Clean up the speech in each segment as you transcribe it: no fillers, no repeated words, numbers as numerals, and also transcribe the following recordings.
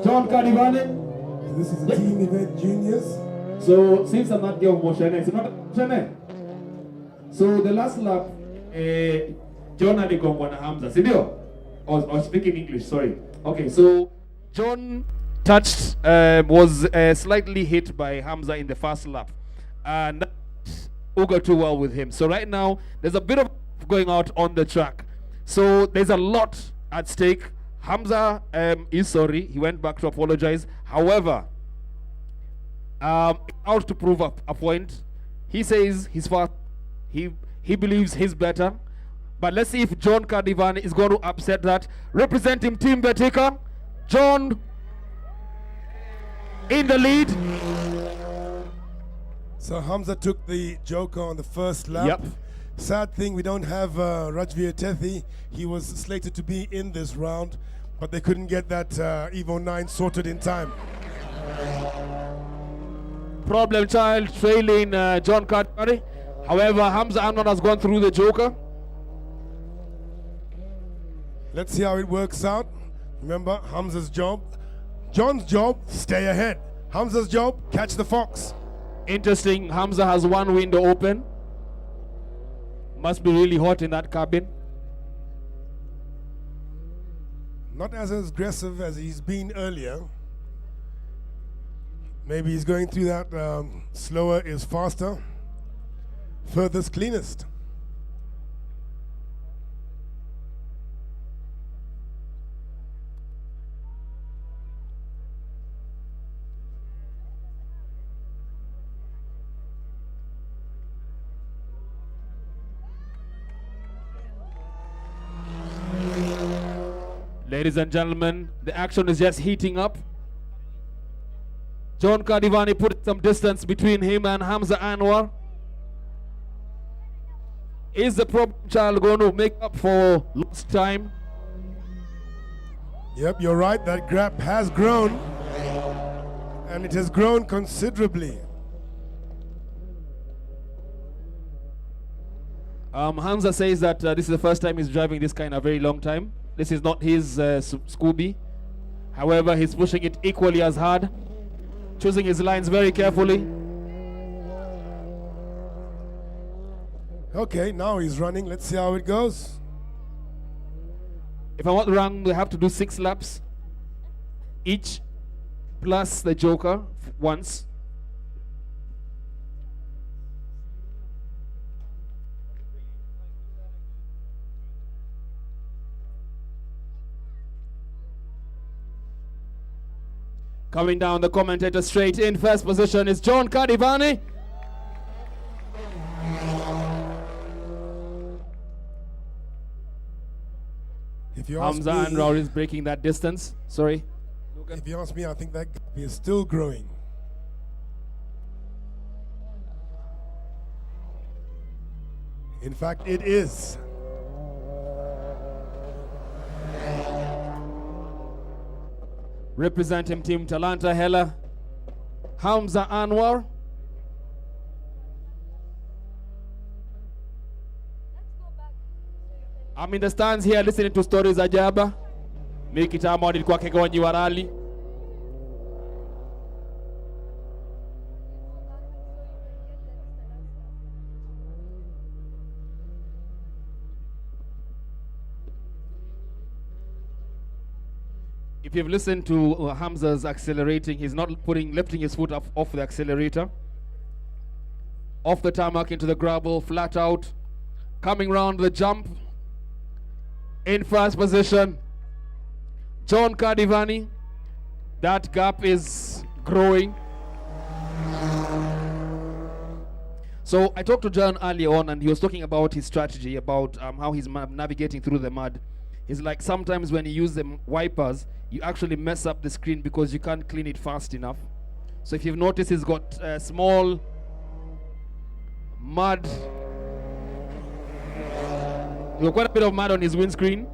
John Kadivani. This is a team event juniors. So since I'm not giving motion, it's not motion. So the last lap, John aligongwa na Hamza, sindio? Or speaking English, sorry. Okay, so John touched, was slightly hit by Hamza in the first lap. And that didn't go too well with him. So right now, there's a bit of going out on the track. So there's a lot at stake. Hamza is sorry. He went back to apologize. However, out to prove a point. He says he's fast. He believes he's better. But let's see if John Kadivani is going to upset that. Representing Team Betika, John in the lead. So Hamza took the joker on the first lap. Yep. Sad thing, we don't have Rajveer Tethi. He was slated to be in this round, but they couldn't get that Evo 9 sorted in time. Problem child trailing John Kadivani. However, Hamza Anwar has gone through the joker. Let's see how it works out. Remember, Hamza's job, John's job, stay ahead. Hamza's job, catch the fox. Interesting, Hamza has one window open. Must be really hot in that cabin. Not as aggressive as he's been earlier. Maybe he's going through that slower is faster, furthest cleanest. Ladies and gentlemen, the action is just heating up. John Kadivani put some distance between him and Hamza Anwar. Is the problem child going to make up for lost time? Yep, you're right. That gap has grown, and it has grown considerably. Hamza says that this is the first time he's driving this kind of very long time. This is not his Scooby. However, he's pushing it equally as hard, choosing his lines very carefully. Okay, now he's running. Let's see how it goes. If I'm not wrong, they have to do 6 laps each, plus the joker once. Coming down the commentator straight in first position is John Kadivani. If you ask Hamza me, Anwar is breaking that distance. Sorry. if you ask me, I think that gap is still growing. In fact, it is. Representing Team Talanta Hela, Hamza Anwar. I'm in the stands here listening to stories ajaba. Mimi kitambo nilikuwa kegonyi wa rally. If you've listened to Hamza's accelerating, he's not lifting his foot off the accelerator. Off the tarmac into the gravel, flat out. Coming round the jump. In first position, John Kadivani. That gap is growing. So I talked to John earlier on, and he was talking about his strategy, about how he's navigating through the mud. He's like, sometimes when you use the wipers, you actually mess up the screen because you can't clean it fast enough. So if you've noticed, he's got small mud. He's got quite a bit of mud on his windscreen.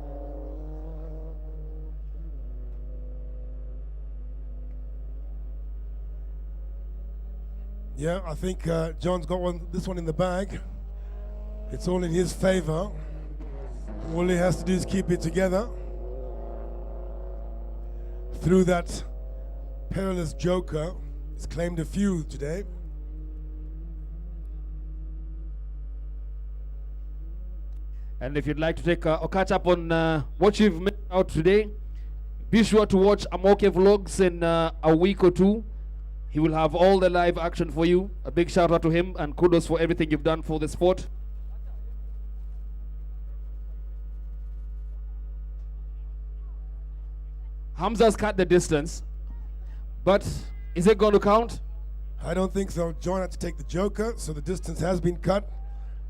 Yeah, I think John's got this one in the bag. It's all in his favor. All he has to do is keep it together through that perilous joker. He's claimed a few today. And if you'd like to take or catch up on what you've missed out today, be sure to watch Amoke Vlogs in a week or two. He will have all the live action for you. A big shout out to him and kudos for everything you've done for the sport. Hamza's cut the distance, but is it going to count? I don't think so. John had to take the joker, so the distance has been cut.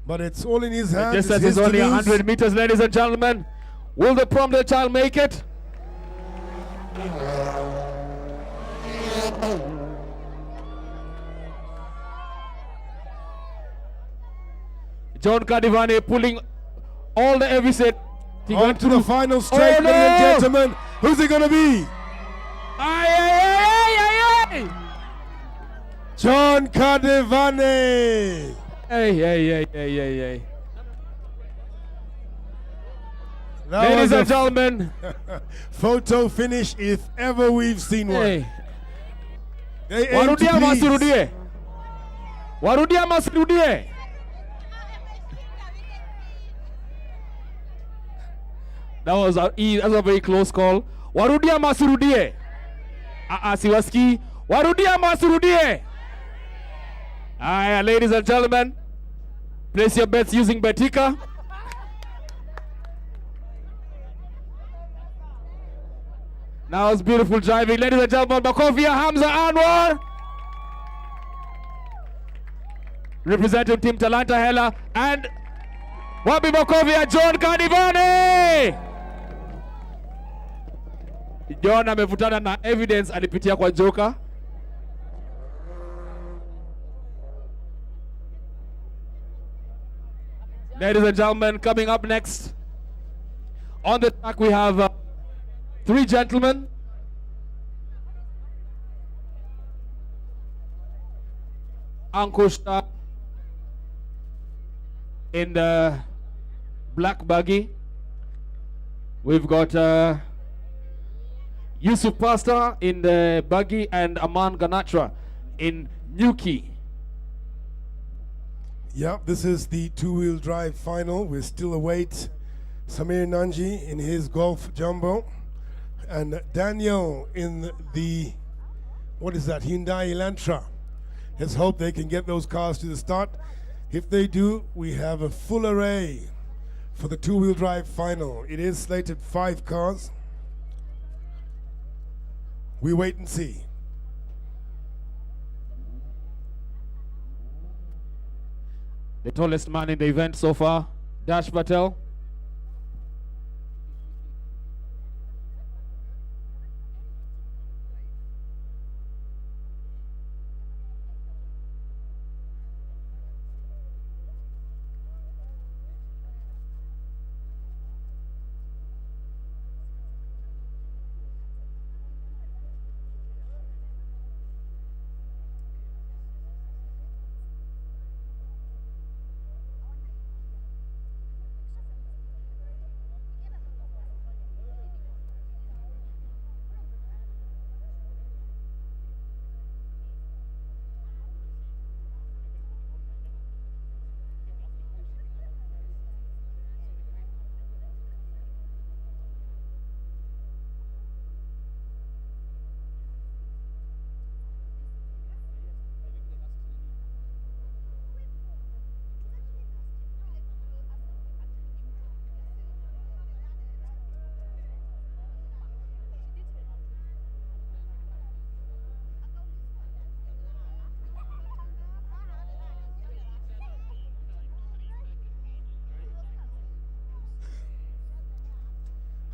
But it's all in his The hands. distance is only 100 meters, ladies and gentlemen. Will the prompted child make it? John Kadivane pulling all the every set. On to the final straight, Oh, ladies and no! gentlemen. Who's it going to be? Aye, aye, aye, aye, aye. John Kadivane. Hey, hey, hey, hey, hey, hey. That Ladies was and a gentlemen. photo finish if ever we've seen one. Hey. They aim to Warudia please. masirudie. Warudia masirudie. That was a very close call. Warudia masirudie. Siwaski. Warudia masirudie. Aye, ladies and gentlemen, place your bets using Betika. Now it's beautiful driving, ladies and gentlemen. Bakovia Hamza Anwar, representing Team Talanta Hela, and Wabi Bakovia John Kadivane. John amevutana na evidence alipitia kwa Joker. Ladies and gentlemen, coming up next on the track we have three gentlemen. Ankushta in the black buggy. We've got Yusuf Pasta in the buggy and Aman Ganatra in Nuki. Yeah, this is the two-wheel drive final. We still await Samir Nanji in his Golf Jumbo and Daniel in the, what is that, Hyundai Elantra. Let's hope they can get those cars to the start. If they do, we have a full array for the two-wheel drive final. It is slated 5 cars. We wait and see. The tallest man in the event so far, Dash Patel.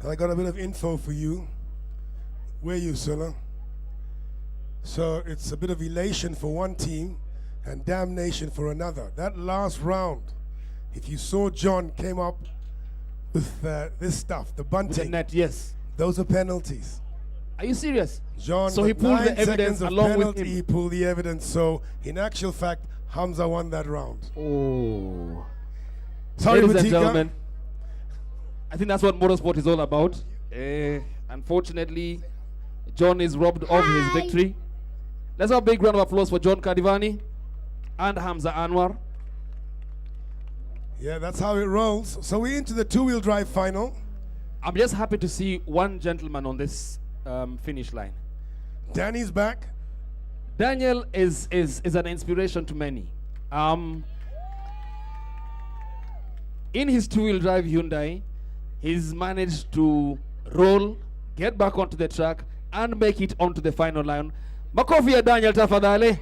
I got a bit of info for you. Where are you, Sulla? So it's a bit of elation for one team and damnation for another. That last round, if you saw John came up with this stuff, the bunting. The net, yes. Those are penalties. Are you serious? John, So he with pulled 9 the evidence seconds of along with penalty, him. he pulled the evidence. So in actual fact, Hamza won that round. Oh. Sorry, Ladies and Batika. gentlemen, I think that's what motorsport is all about. Unfortunately, John is robbed of his victory. Let's have a big round of applause for John Kadivani and Hamza Anwar. Yeah, that's how it rolls. So we're into the two-wheel drive final. I'm just happy to see one gentleman on this finish line. Danny's back. Daniel is an inspiration to many. In his two-wheel drive Hyundai, he's managed to roll, get back onto the track, and make it onto the final line. Makofi ya Daniel tafadhali.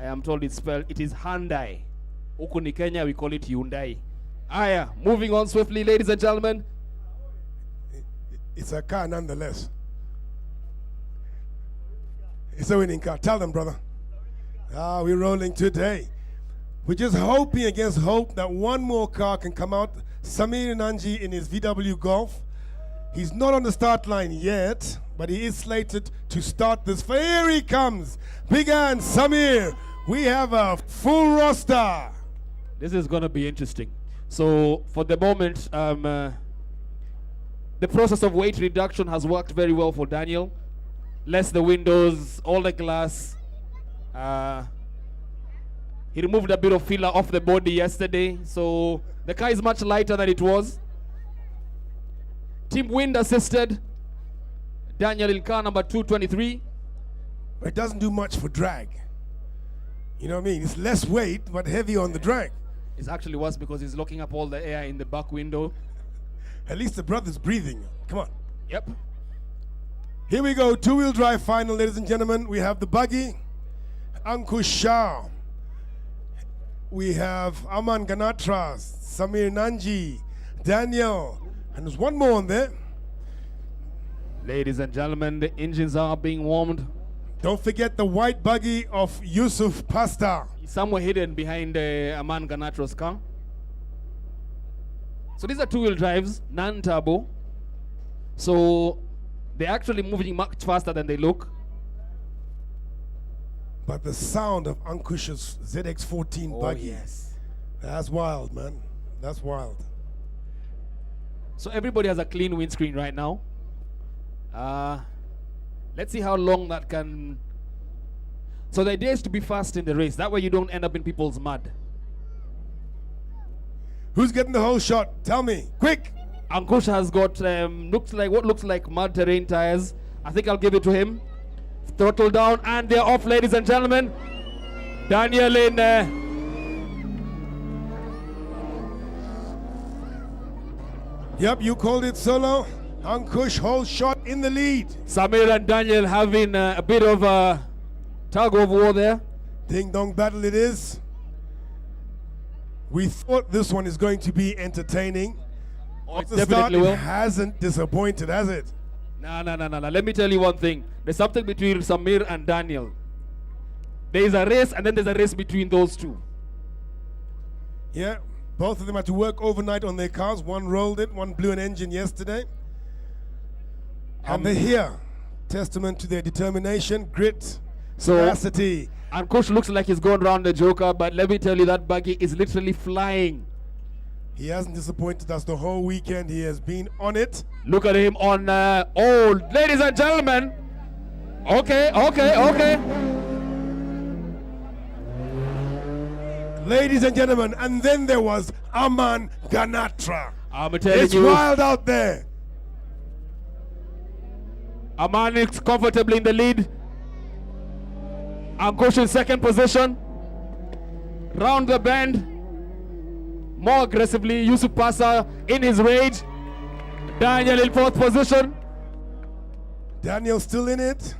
I am told it's spelled, it is Hyundai. Huku ni Kenya, we call it Hyundai. Aya, moving on swiftly, ladies and gentlemen. It's a car nonetheless. It's a winning car. Tell them, brother. We're rolling today. We're just hoping against hope that one more car can come out. Samir Nanji in his VW Golf. He's not on the start line yet, but he is slated to start this. Here he comes. Big hand, Samir. We have a full roster. This is going to be interesting. So, for the moment, the process of weight reduction has worked very well for Daniel. Less the windows, all the glass. He removed a bit of filler off the body yesterday, so the car is much lighter than it was. Team wind assisted. Daniel in car number 223. But it doesn't do much for drag. You know what I mean? It's less weight, but heavy on the drag. It's actually worse because he's locking up all the air in the back window. At least the brother's breathing. Come on. Yep. Here we go, two-wheel drive final, ladies and gentlemen. We have the buggy, Ankush Shah. We have Aman Ganatra, Samir Nanji, Daniel, and there's one more on there. Ladies and gentlemen, the engines are being warmed. Don't forget the white buggy of Yusuf Pasta. He's somewhere hidden behind Aman Ganatra's car. So these are two-wheel drives, non-turbo. So they're actually moving much faster than they look. But the sound of Ankush's ZX14 buggy, yes. That's wild, man. That's wild. So everybody has a clean windscreen right now. Let's see how long that can... So the idea is to be fast in the race. That way you don't end up in people's mud. Who's getting the whole shot? Tell me, quick. Ankush has got what looks like mud terrain tires. I think I'll give it to him. Throttle down and they're off, ladies and gentlemen. Daniel in Yep, you called it solo. Ankush whole shot in the lead. Samir and Daniel having a bit of a tug of war there. Ding dong battle it is. We thought this one is going to be entertaining. It The start, definitely will. it hasn't disappointed, has it? No. Let me tell you one thing. There's something between Samir and Daniel. There is a race and then there's a race between those two. Yeah, both of them had to work overnight on their cars. One rolled it, one blew an engine yesterday. And they're here. Testament to their determination, grit, tenacity. Ankush looks like he's going around the Joker, but let me tell you, that buggy is literally flying. He hasn't disappointed us the whole weekend. He has been on it. Look at him on, ladies and gentlemen. Okay. Ladies and gentlemen, and then there was Aman Ganatra. I'm telling It's you, wild out there. Aman is comfortably in the lead. Ankush in second position. Round the bend. More aggressively, Yusuf Pasa in his rage. Daniel in fourth position. Daniel still in it.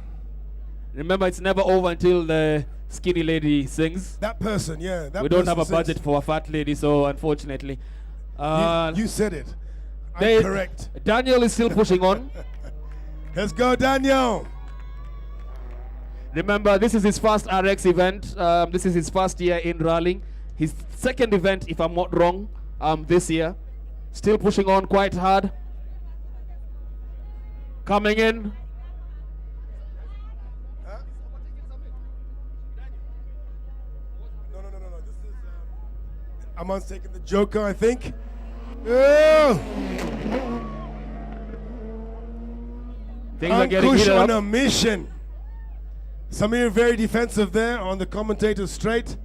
Remember, it's never over until the skinny lady sings. That person, yeah. That We don't have a person budget sings. for a fat lady, so unfortunately. You said it. I'm correct. Daniel is still pushing on. Let's go, Daniel. Remember, this is his first RX event. This is his first year in rallying. His second event, if I'm not wrong, this year. Still pushing on quite hard. Coming in. Huh? No. This is Aman's taking the Joker, I think. Oh! Things are getting Ankush heated on up. a mission. Samir very defensive there on the commentator's straight.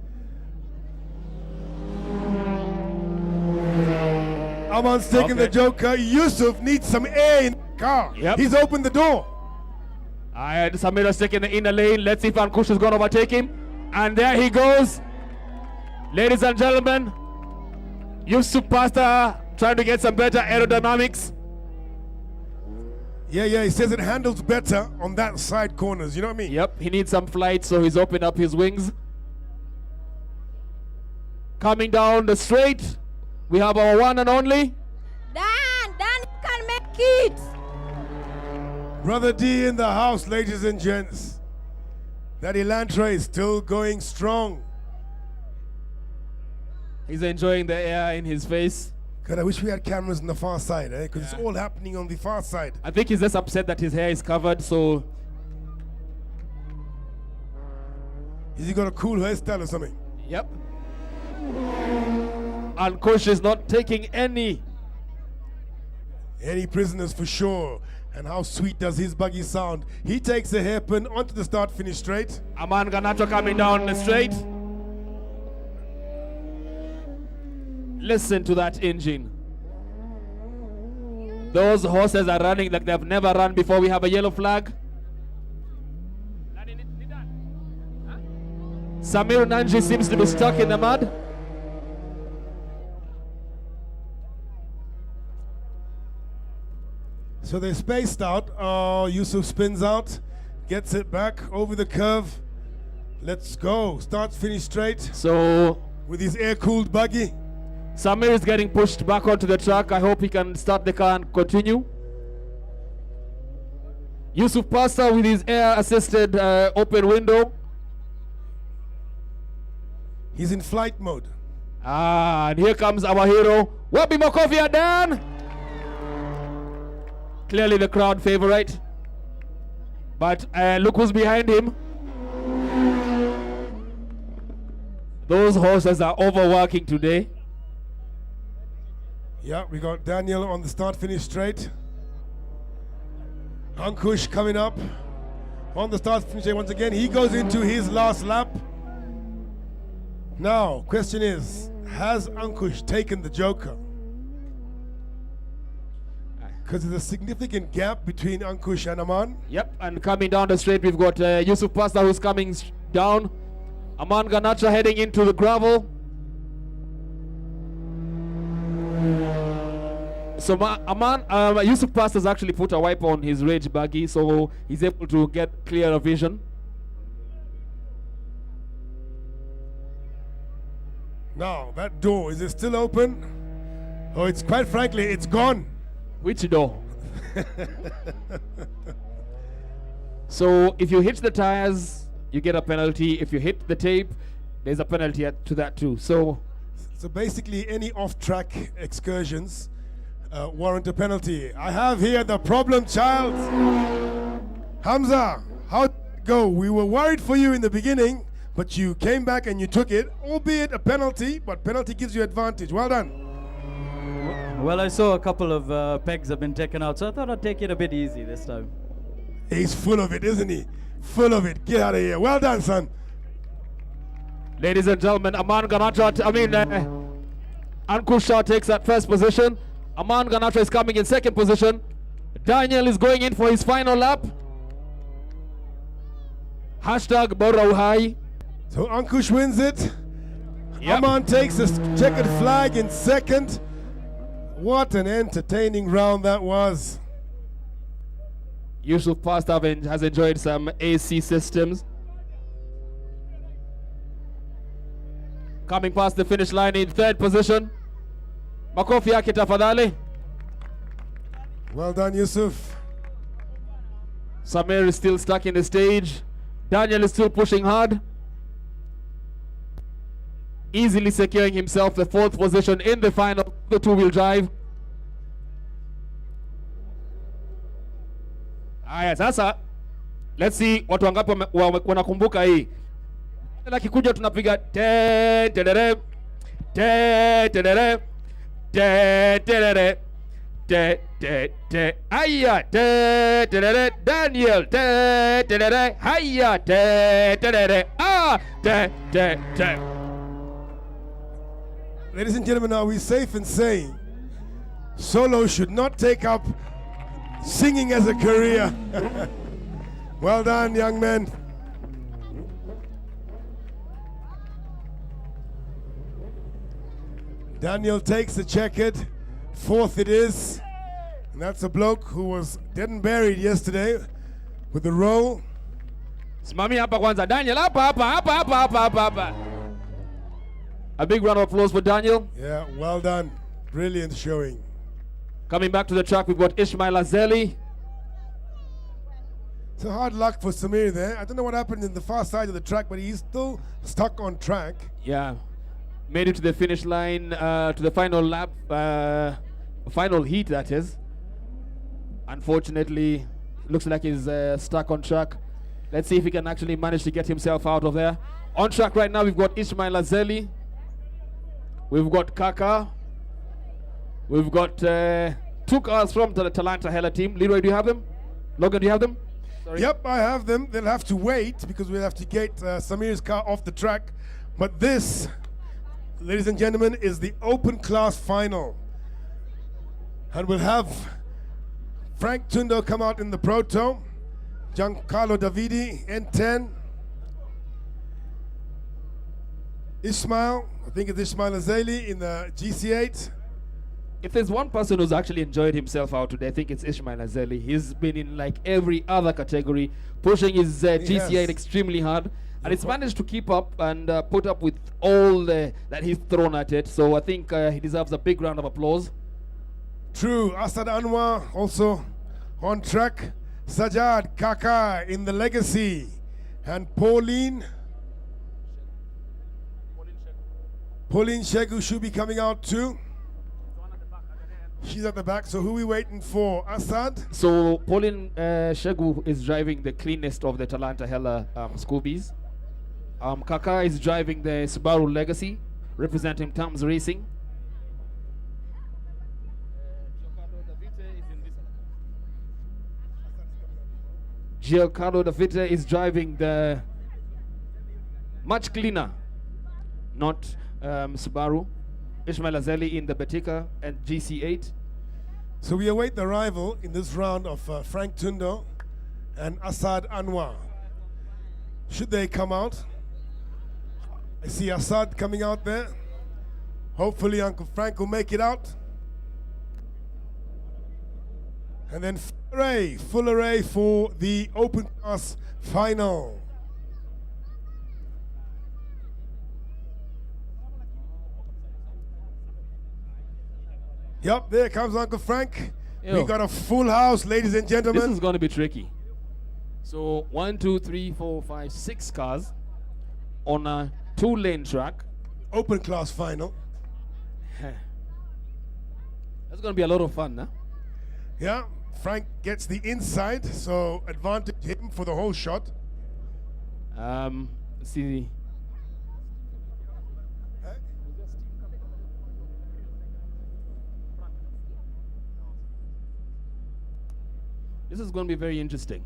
Aman's taking the joker. Yusuf needs some air in the car. Yep. He's opened the door. And Samir is taking the inner lane. Let's see if Ankush is going to overtake him. And there he goes. Ladies and gentlemen, Yusuf Pasta trying to get some better aerodynamics. Yeah, he says it handles better on that side corners, you know what I mean? Yep, he needs some flight, so he's opened up his wings. Coming down the straight, we have our one and only. Dan can make it. Brother D in the house, ladies and gents. That Elantra is still going strong. He's enjoying the air in his face. God, I wish we had cameras on the far side, because it's all happening on the far side. I think he's just upset that his hair is covered, so... Has he got a cool hairstyle or something? Yep. Ankush is not taking any prisoners for sure. And how sweet does his buggy sound? He takes a hairpin onto the start-finish straight. Aman Ganacho coming down the straight. Listen to that engine. Those horses are running like they've never run before. We have a yellow flag. Samir Nanji seems to be stuck in the mud. So they're spaced out. Oh, Yusuf spins out, gets it back over the curve. Let's go. Start, finish straight. So with his air-cooled buggy. Samir is getting pushed back onto the track. I hope he can start the car and continue. Yusuf Pasta with his air-assisted open window. He's in flight mode. And here comes our hero. Wabi Makofia Dan. Clearly the crowd favorite. But look who's behind him. Those horses are overworking today. Yeah, we got Daniel on the start-finish straight. Ankush coming up on the start-finish straight once again. He goes into his last lap. Now, question is, has Ankush taken the joker? Because there's a significant gap between Ankush and Aman. Yep, and coming down the straight, we've got Yusuf Pasta who's coming down. Aman Ganacha heading into the gravel. So Yusuf Pasta has actually put a wiper on his rage buggy, so he's able to get clearer vision. Now, that door, is it still open? Oh, it's quite frankly, it's gone. Which door? So if you hit the tires, you get a penalty. If you hit the tape, there's a penalty to that too. So basically any off-track excursions warrant a penalty. I have here the problem child. Hamza, how'd it go? We were worried for you in the beginning, but you came back and you took it, albeit a penalty, but penalty gives you advantage. Well done. Well, I saw a couple of pegs have been taken out, so I thought I'd take it a bit easy this time. He's full of it, isn't he? Full of it. Get out of here. Well done, son. ladies and gentlemen, Aman Ganacha, Ankush Shah takes that first position. Aman Ganacha is coming in second position. Daniel is going in for his final lap. Hashtag Borauhai. So Ankush wins it. Yep. Aman takes a checkered flag in second. What an entertaining round that was. Yusuf Pasta has enjoyed some AC systems. Coming past the finish line in third position. Makofi yake tafadhali. Well done, Yusuf. Samir is still stuck in the stage. Daniel is still pushing hard. Easily securing himself the fourth position in the final, the two-wheel drive. Aya, sasa let's see watu wangapi wanakumbuka hii. Na kikuja tunapiga te tedere te tedere te tedere Hiya, Daniel, hiya, Ladies and gentlemen, are we safe in saying Solo should not take up singing as a career? Well done, young men. Daniel takes the checkered. Fourth it is. And that's a bloke who was dead and buried yesterday with the roll. Simami hapa kwanza, Daniel, hapa. A big round of applause for Daniel. Yeah, well done. Brilliant showing. Coming back to the track, we've got Ismail Azeli. So hard luck for Samir there. I don't know what happened in the far side of the track, but he's still stuck on track. Yeah, made it to the finish line, to the final lap, final heat that is. Unfortunately, looks like he's stuck on track. Let's see if he can actually manage to get himself out of there. On track right now, we've got Ismail Azeli. We've got Kaka. We've got 2 cars from the Talanta Hella team. Leroy, do you have them? Logan, do you have them? Sorry. Yep, I have them. They'll have to wait because we'll have to get Samir's car off the track. But this, ladies and gentlemen, is the open class final. And we'll have Frank Tundo come out in the Proto, Giancarlo Davidi, N10, Ismail, I think it's Ismail Azeli in the GC8. If there's one person who's actually enjoyed himself out today, I think it's Ismail Azeli. He's been in like every other category, pushing his GC8 Yes. extremely hard. And it's managed to keep up and put up with all that he's thrown at it. So I think he deserves a big round of applause. True, Asad Anwar also on track. Sajad Kaka in the Legacy. And Pauline Shegu should be coming out too. She's at the back, so who are we waiting for? Assad? So Pauline Shegu is driving the cleanest of the Talanta Hella Scoobies. Kaka is driving the Subaru Legacy, representing Tams Racing. Giancarlo Davide is driving the much cleaner, not Subaru. Ismail Azeli in the Betika and GC8. So we await the arrival in this round of Frank Tundo and Assad Anwar. Should they come out? I see Assad coming out there. Hopefully Uncle Frank will make it out. And then full array for the open class final. Yep, there comes Uncle Frank. Yo. We got a full house, ladies and gentlemen. This is going to be tricky. So 1, 2, 3, 4, 5, 6 cars on a 2-lane track. Open class final. That's going to be a lot of fun, huh? Yeah, Frank gets the inside, so advantage him for the whole shot. Let's see. This is going to be very interesting.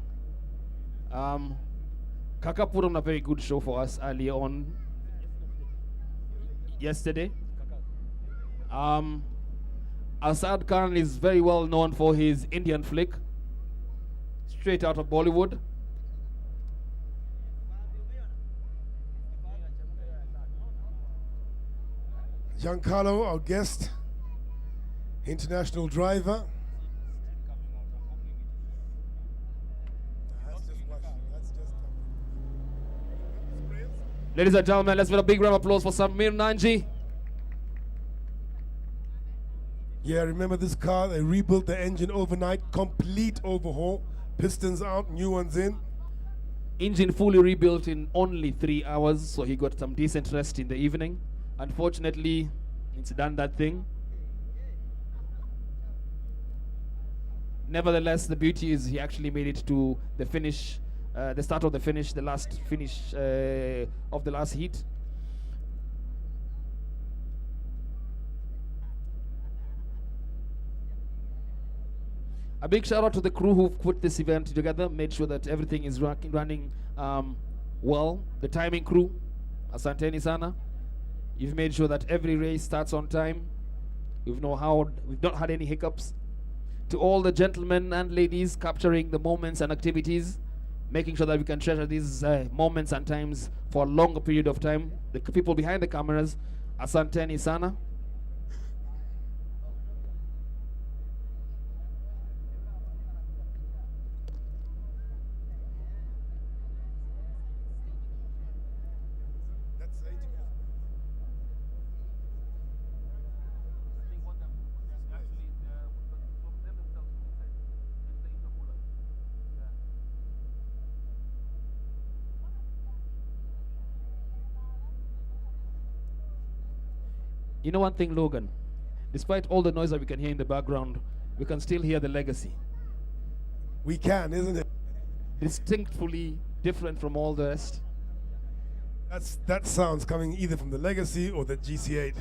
Kaka put on a very good show for us earlier on yesterday. Asad Khan is very well known for his Indian flick, straight out of Bollywood. Giancarlo, our guest, international driver. Ladies and gentlemen, let's give a big round of applause for Samir Nanji. Yeah, remember this car? They rebuilt the engine overnight, complete overhaul, pistons out, new ones in. Engine fully rebuilt in only 3 hours, so he got some decent rest in the evening. Unfortunately, it's done that thing. Nevertheless, the beauty is he actually made it to the finish, the start of the finish, the last finish of the last heat. A big shout out to the crew who put this event together, made sure that everything is running well. The timing crew, asanteni sana. You've made sure that every race starts on time. We've not had any hiccups. To all the gentlemen and ladies capturing the moments and activities, making sure that we can treasure these moments and times for a longer period of time. The people behind the cameras, asanteni sana. You know one thing, Logan? Despite all the noise that we can hear in the background, we can still hear the legacy. We can, isn't it? Distinctly different from all the rest. That sounds coming either from the Legacy or the GC8.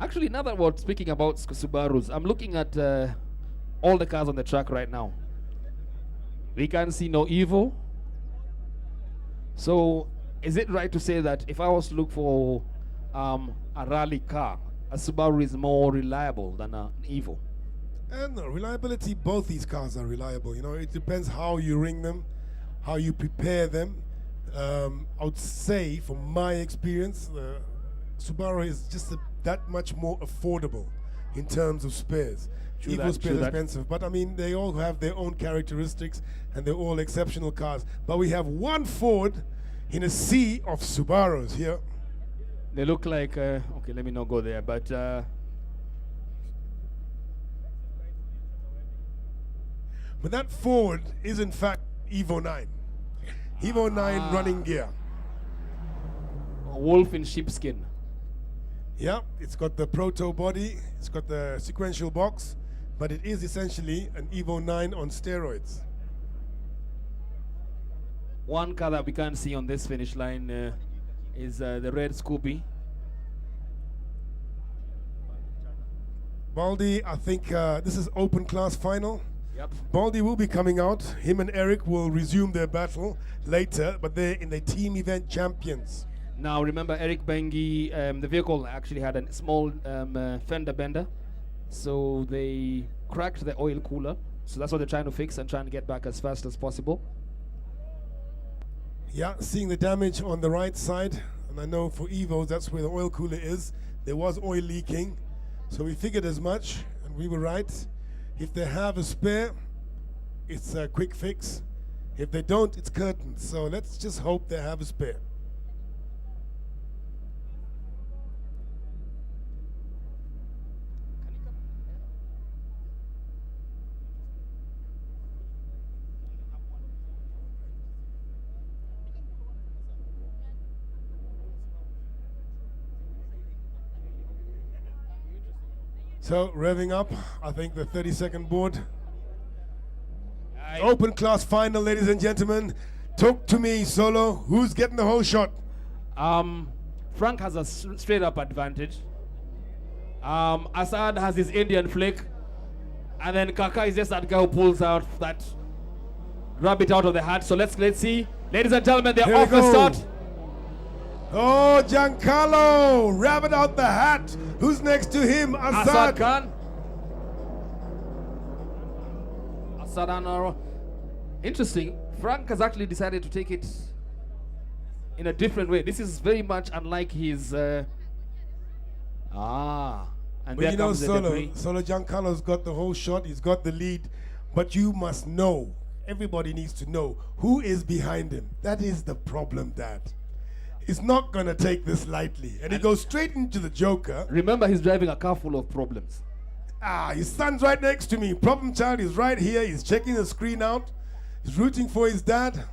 Actually, now that we're speaking about Subarus, I'm looking at all the cars on the track right now. We can see no Evo. So, is it right to say that if I was to look for a rally car, a Subaru is more reliable than an Evo? And reliability, both these cars are reliable. You know, it depends how you ring them, how you prepare them. I would say, from my experience, Subaru is just that much more affordable in terms of spares. Evo spares are expensive, but I mean, they all have their own characteristics and they're all exceptional cars. But we have one Ford in a sea of Subarus here. They look like, okay, let me not go there, but that Ford is in fact Evo 9. Evo 9 running gear. A wolf in sheepskin. Yeah, it's got the proto body, it's got the sequential box, but it is essentially an Evo 9 on steroids. One car that we can't see on this finish line is the red Scooby. Baldy, I think this is open class final. Yep. Baldy will be coming out. Him and Eric will resume their battle later, but they're in the team event champions. Now remember, Eric Bengi, the vehicle actually had a small fender bender, so they cracked the oil cooler. So that's what they're trying to fix and trying to get back as fast as possible. Yeah, seeing the damage on the right side, and I know for Evos that's where the oil cooler is. There was oil leaking, so we figured as much, and we were right. If they have a spare, it's a quick fix. If they don't, it's curtains. So let's just hope they have a spare. So revving up, I think the 30-second board. Open class final, ladies and gentlemen. Talk to me, Solo. Who's getting the whole shot? Frank has a straight up advantage. Assad has his Indian flick. And then Kaka is just that guy who pulls out that rabbit out of the hat. So let's see. Ladies and gentlemen, they're off the start. Oh, Giancarlo, rabbit out the hat. Who's next to him? Assad Khan. Assad Anwar. Interesting. Frank has actually decided to take it in a different way. This is very much unlike his. And but you know, Solo Giancarlo's got the whole shot. He's got the lead. But you must know, everybody needs to know who is behind him. That is the problem, Dad. He's not going to take this lightly. And he goes straight into the Joker. Remember, he's driving a car full of problems. His son's right next to me. Problem child is right here. He's checking the screen out. He's rooting for his dad.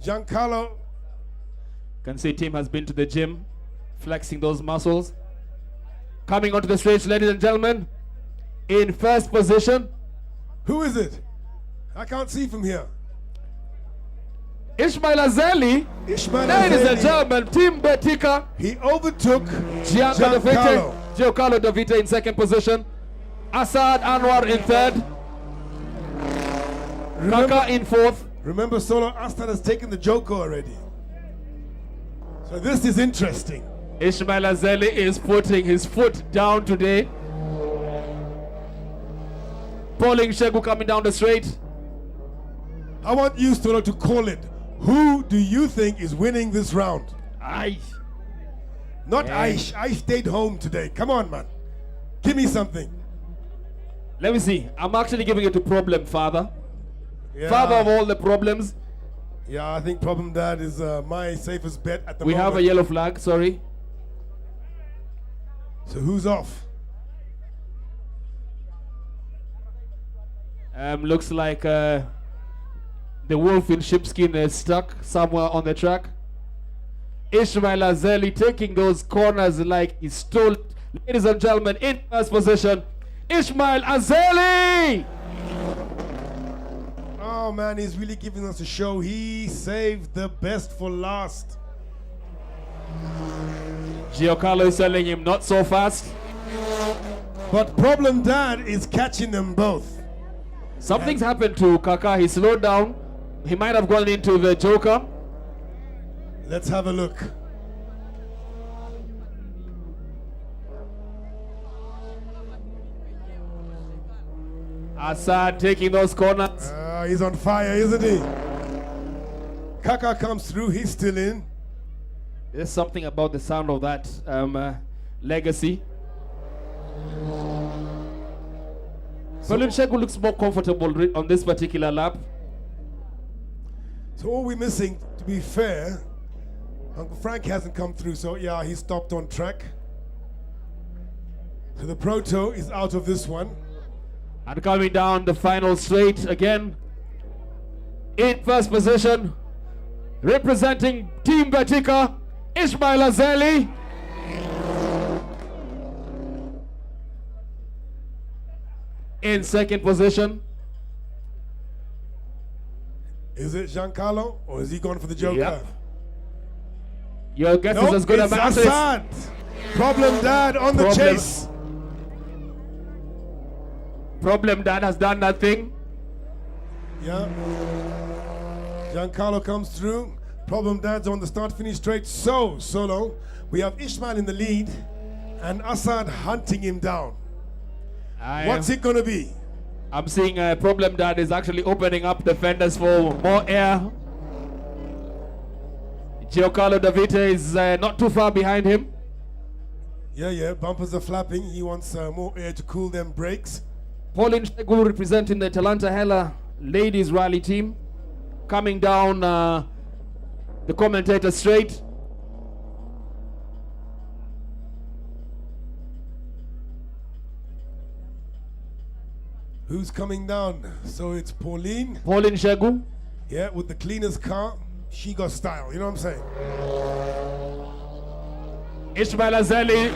Giancarlo. Can say Tim has been to the gym, flexing those muscles. Coming onto the stage, ladies and gentlemen, in first position. Who is it? I can't see from here. Ismail Azeli, ladies and gentlemen, Team Betika. He overtook Giancarlo Davite in second position. Assad Anwar in third. Kaka in fourth. Remember, Solo, Assad has taken the Joker already. So this is interesting. Ismail Azeli is putting his foot down today. Pauline Shegu coming down the straight. I want you, Solo, to call it. Who do you think is winning this round? Aye. Not Yeah. Aish. Aish stayed home today. Come on, man. Give me something. Let me see. I'm actually giving it to Problem Father. Yeah. Father of all the problems. Yeah, I think Problem Dad is my safest bet at the We moment. have a yellow flag, sorry. So who's off? Looks like the wolf in sheepskin is stuck somewhere on the track. Ismail Azeli taking those corners like he stole it. Ladies and gentlemen, in first position, Ismail Azeli! Oh man, he's really giving us a show. He saved the best for last. Giancarlo is telling him not so fast. But Problem Dad is catching them both. Something's happened to Kaka. He slowed down. He might have gone into the Joker. Let's have a look. Assad taking those corners. He's on fire, isn't he? Kaka comes through, he's still in. There's something about the sound of that legacy. Pauline Shegu looks more comfortable on this particular lap. So all we're missing, to be fair, Uncle Frank hasn't come through, so yeah, he stopped on track. So the Proto is out of this one. And coming down the final straight again. In first position, representing Team Batika, Ismail Azeli. In second position, Is it Giancarlo or is he going for the Joker? Yep. Your guess Nope, is as good as it's mine. Assad. Problem Dad on the Problem. chase. Problem Dad has done nothing. Yeah. Giancarlo comes through. Problem Dad's on the start-finish straight. So, Solo, we have Ismail in the lead and Assad hunting him down. What's it going to be? I'm seeing a Problem Dad is actually opening up the fenders for more air. Giancarlo Davite is not too far behind him. Yeah, bumpers are flapping. He wants more air to cool them brakes. Pauline Shegu representing the Talanta Hella ladies rally team. Coming down the commentator straight. Who's coming down? So it's Pauline. Pauline Shegu. Yeah, with the cleanest car. She got style. You know what I'm saying? Ismail Azeli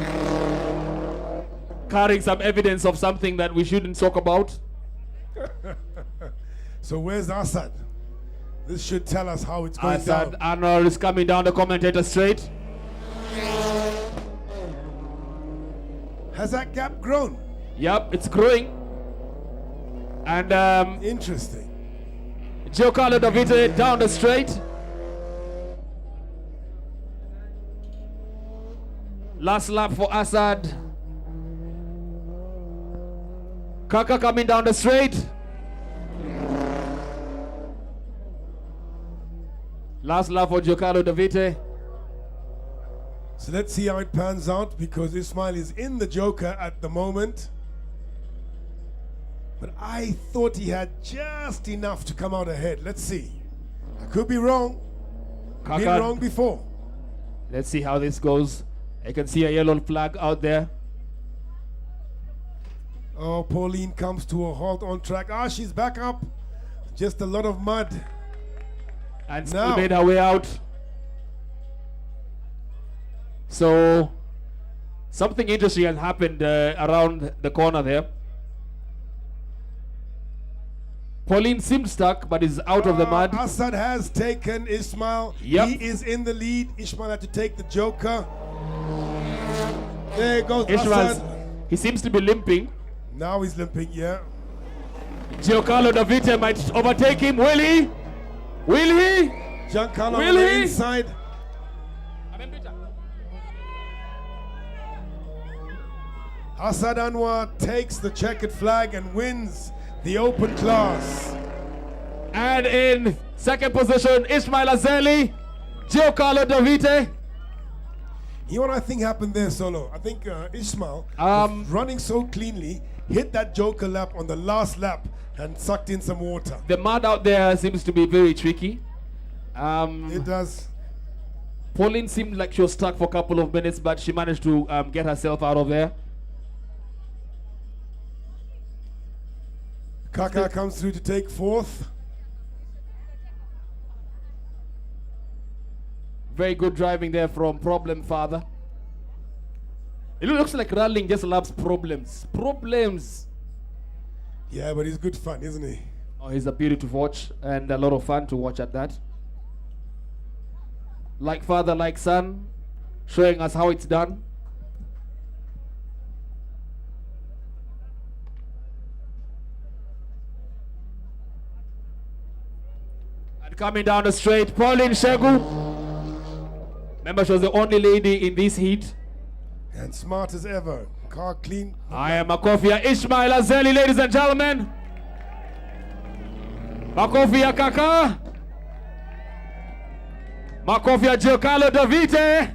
carrying some evidence of something that we shouldn't talk about. So where's Assad? This should tell us how it's going Assad down. Anwar is coming down the commentator straight. Has that gap grown? Yep, it's growing. And Interesting. Giancarlo Davite down the straight. Last lap for Assad. Kaka coming down the straight. Last lap for Giancarlo Davite. So let's see how it pans out because Ismail is in the Joker at the moment. But I thought he had just enough to come out ahead. Let's see. I could be wrong. Been Kaka, wrong before. let's see how this goes. I can see a yellow flag out there. Oh, Pauline comes to a halt on track. She's back up. Just a lot of mud. And still Now. made her way out. So something interesting has happened around the corner there. Pauline seems stuck but is out of the mud. Assad has taken Ismail. Yep. He is in the lead. Ismail had to take the Joker. There goes Ishmael, Assad. he seems to be limping. Now he's limping, yeah. Giancarlo Davite might overtake him. Will he? Will he? Giancarlo Will on the he? inside. Hassad Anwar takes the checkered flag and wins the open class. And in second position, Ismail Azeli, Giancarlo Davite. You know what I think happened there, Solo? I think Ismail was running so cleanly, hit that joker lap on the last lap and sucked in some water. The mud out there seems to be very tricky. It does. Pauline seemed like she was stuck for a couple of minutes, but she managed to get herself out of there. Kaka comes through to take fourth. Very good driving there from Problem Father. It looks like Ralling just loves problems. Problems. Yeah, but he's good fun, isn't he? Oh, he's a beauty to watch and a lot of fun to watch at that. Like father, like son, showing us how it's done. And coming down the straight, Pauline Shegu. Remember, she was the only lady in this heat. And smart as ever. Car clean. I am Makofia Ismail Azeli, ladies and gentlemen. Makofia Kaka. Makofia Giancarlo Davite.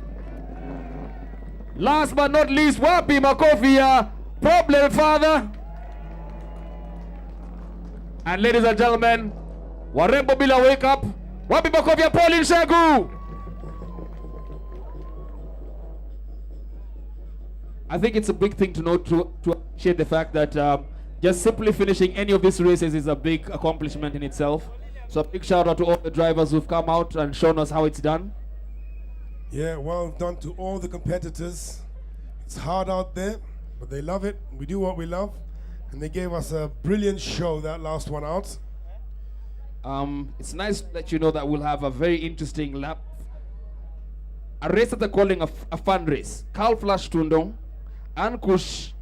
Last but not least, Wapi Makofia Problem Father. And ladies and gentlemen, Warembo Bila wake up. Wapi Makofia Pauline Shegu. I think it's a big thing to note to appreciate the fact that just simply finishing any of these races is a big accomplishment in itself. So a big shout out to all the drivers who've come out and shown us how it's done. Yeah, well done to all the competitors. It's hard out there, but they love it. We do what we love. And they gave us a brilliant show that last one out. It's nice to let you know that we'll have a very interesting lap. A race that they're calling a fun race. Carl Flash Tundong, Ann Kush,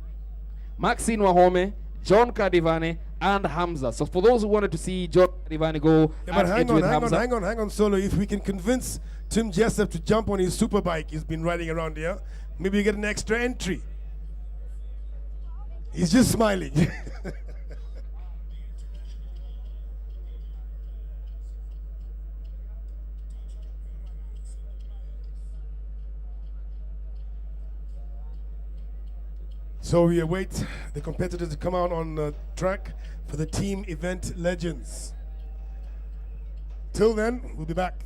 Maxine Wahome, John Kadivane, and Hamza. So for those who wanted to see John Kadivane go Yeah, but hang with on, Hamza, hang on, Solo. If we can convince Tim Jessup to jump on his super bike he's been riding around here, maybe you get an extra entry. He's just smiling. So we await the competitors to come out on the track for the team event legends. Till then, we'll be back.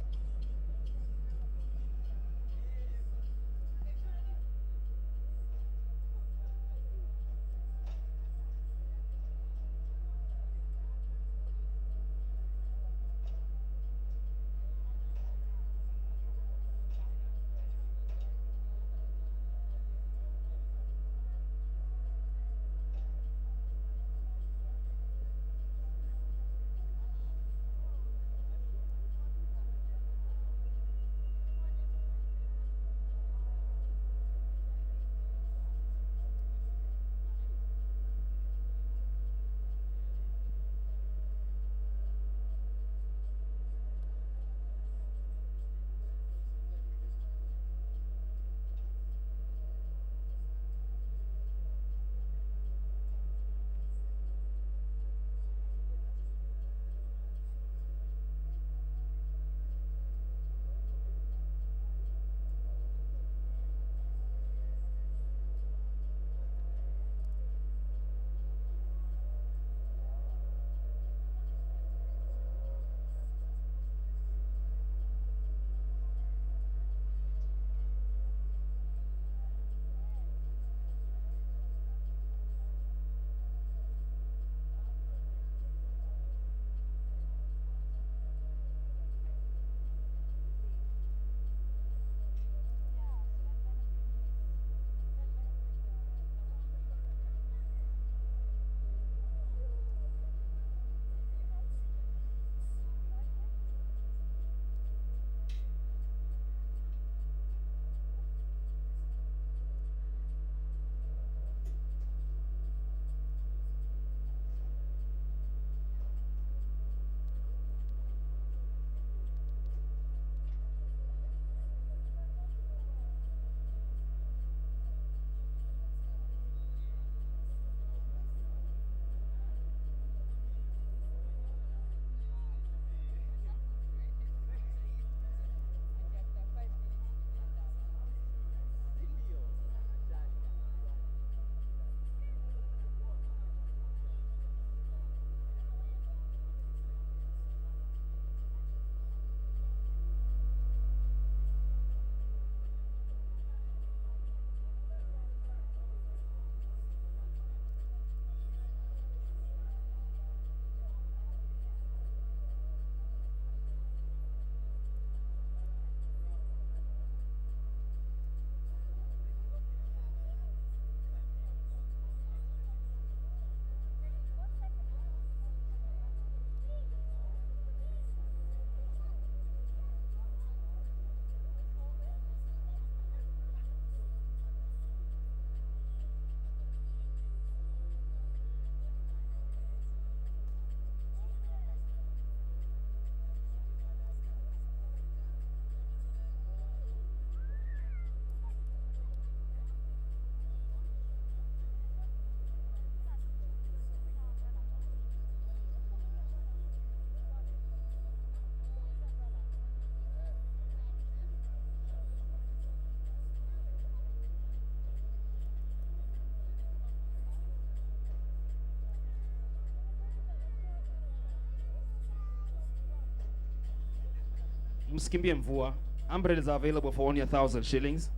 Msikimbie mvua. Umbrellas are available for only 1,000 shillings.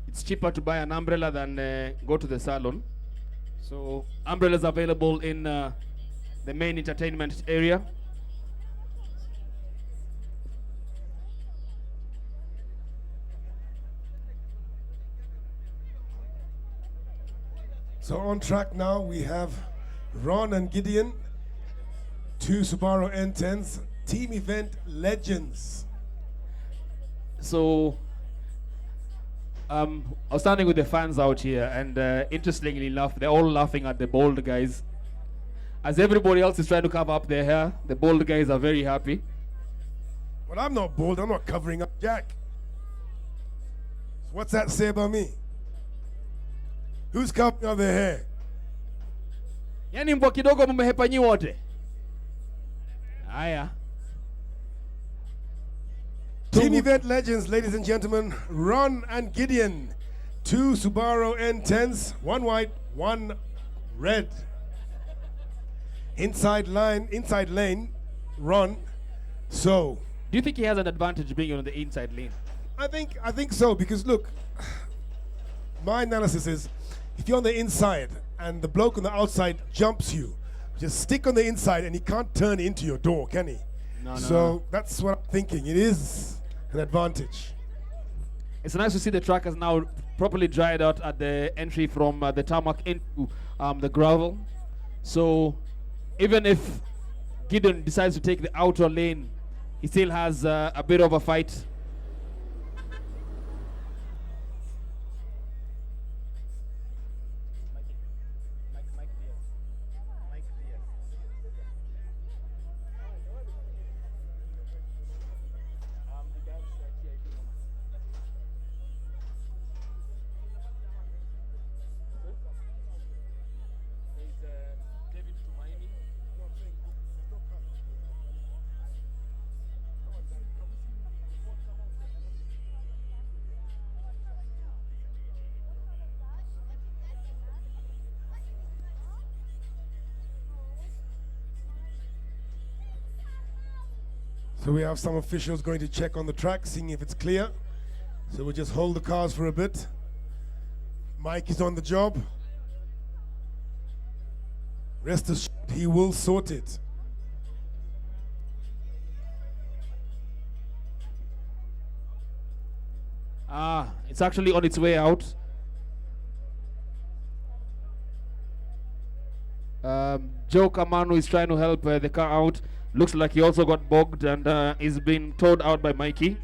It's cheaper to buy an umbrella than go to the salon. So umbrellas are available in the main entertainment area. So on track now we have Ron and Gideon, 2 Subaru N10s, team event legends. So I was standing with the fans out here, and interestingly enough, they're all laughing at the bald guys. As everybody else is trying to cover up their hair, the bald guys are very happy. Well, I'm not bold, I'm not covering up Jack. So what's that say about me? Who's covering up their hair? Yani mbwa kidogo mmehepa nyi wote. Haya. Team event legends, ladies and gentlemen, Ron and Gideon, 2 Subaru N10s, 1 white, 1 red. Inside lane, Ron. So, Do you think he has an advantage being on the inside lane? I think so, because look, my analysis is if you're on the inside and the bloke on the outside jumps you, just stick on the inside and he can't turn into your door, can he? No. So that's what I'm thinking. It is an advantage. It's nice to see the track has now properly dried out at the entry from the tarmac into the gravel. So even if Gideon decides to take the outer lane, he still has a bit of a fight. So we have some officials going to check on the track, seeing if it's clear. So we'll just hold the cars for a bit. Mike is on the job. Rest assured, he will sort it. It's actually on its way out. Joe Kamanu is trying to help the car out. Looks like he also got bogged and is being towed out by Mikey.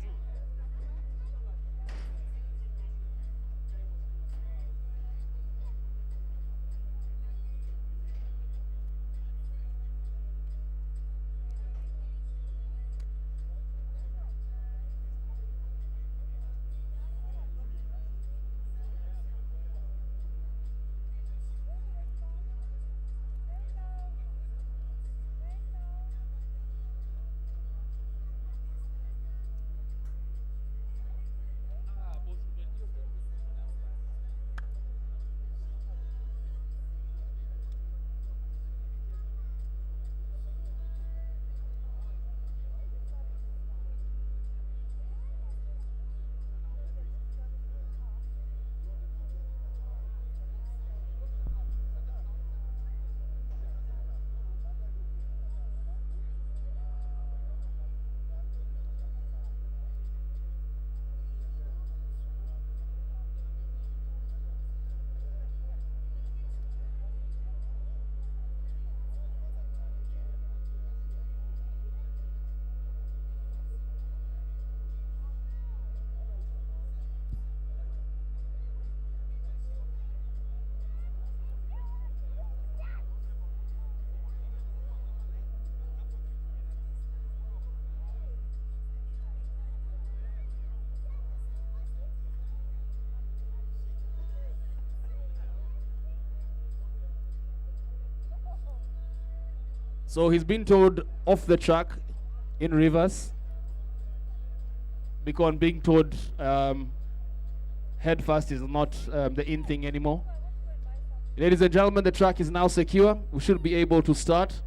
So he's been towed off the track in reverse, because being towed head first is not the in thing anymore. Ladies and gentlemen, the track is now secure. We should be able to start.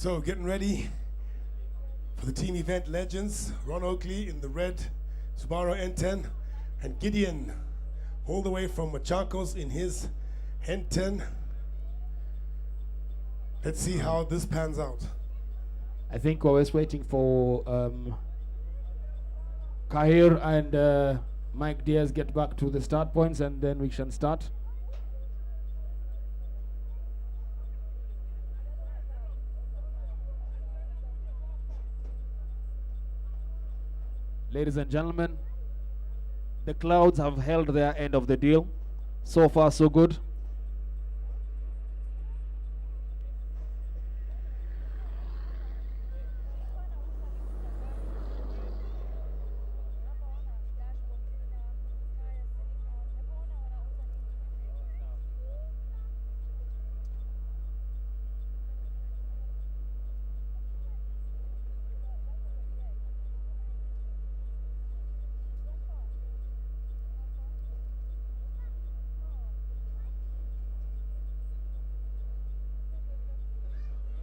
So getting ready for the team event legends. Ron Oakley in the red Subaru N10 and Gideon all the way from Machakos in his N10. Let's see how this pans out. I think we're always waiting for Kahir and Mike Diaz get back to the start points, and then we can start. Ladies and gentlemen, the Clouds have held their end of the deal. So far, so good.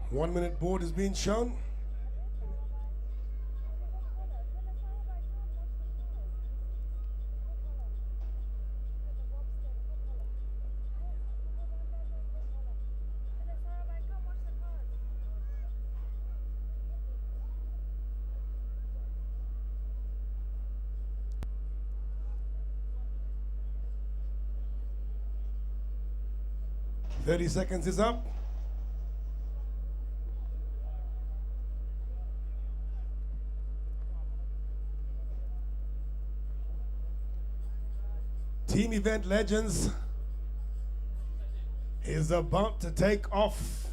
One minute board is being shown. $30 is up. Team event legends is about to take off.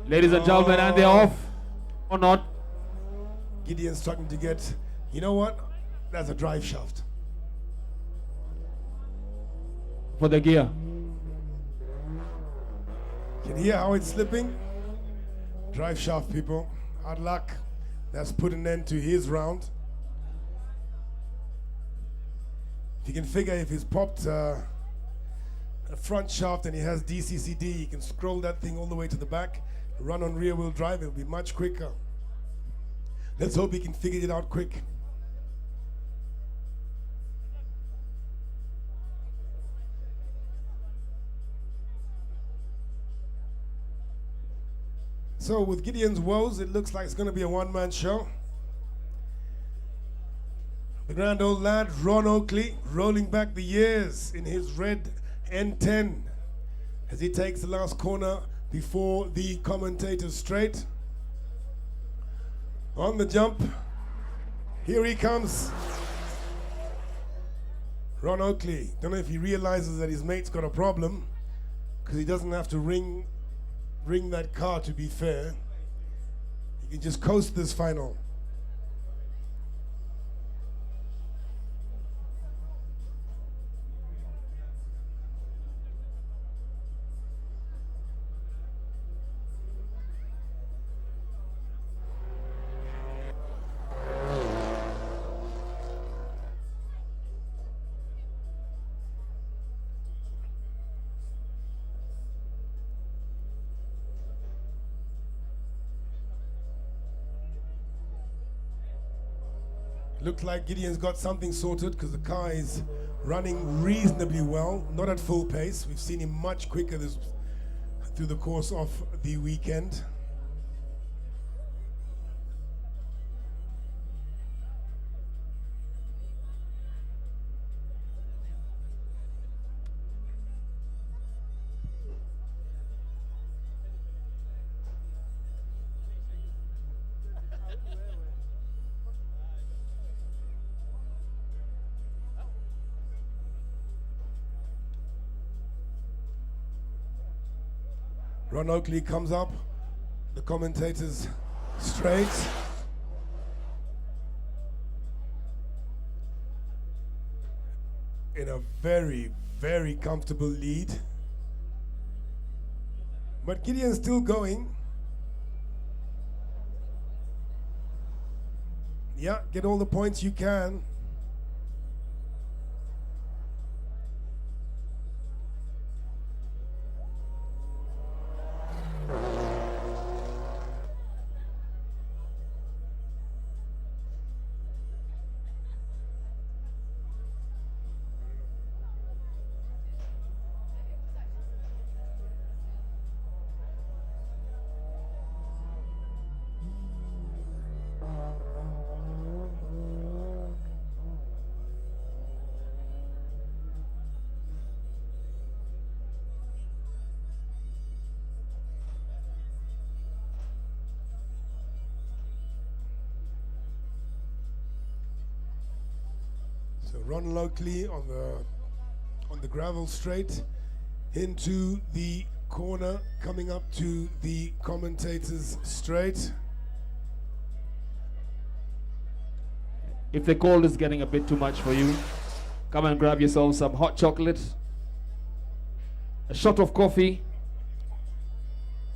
Ladies and gentlemen, and they're off or not. Gideon's starting to get, you know what? That's a drive shaft. For the gear. Can you hear how it's slipping? Drive shaft, people. Hard luck. That's put an end to his round. If you can figure if he's popped a front shaft and he has DCCD, he can scroll that thing all the way to the back, run on rear wheel drive, it'll be much quicker. Let's hope he can figure it out quick. So with Gideon's woes, it looks like it's going to be a one-man show. The grand old lad, Ron Oakley, rolling back the years in his red N10 as he takes the last corner before the commentator's straight. On the jump, here he comes. Ron Oakley, don't know if he realizes that his mate's got a problem because he doesn't have to ring that car to be fair. He can just coast this final. Looks like Gideon's got something sorted because the car is running reasonably well, not at full pace. We've seen him much quicker through the course of the weekend. Ron Oakley comes up, the commentators straight. In a very, very comfortable lead. But Gideon's still going. Yeah, get all the points you can. So Ron Lockley on the gravel straight into the corner, coming up to the commentators straight. If the cold is getting a bit too much for you, come and grab yourself some hot chocolate, a shot of coffee,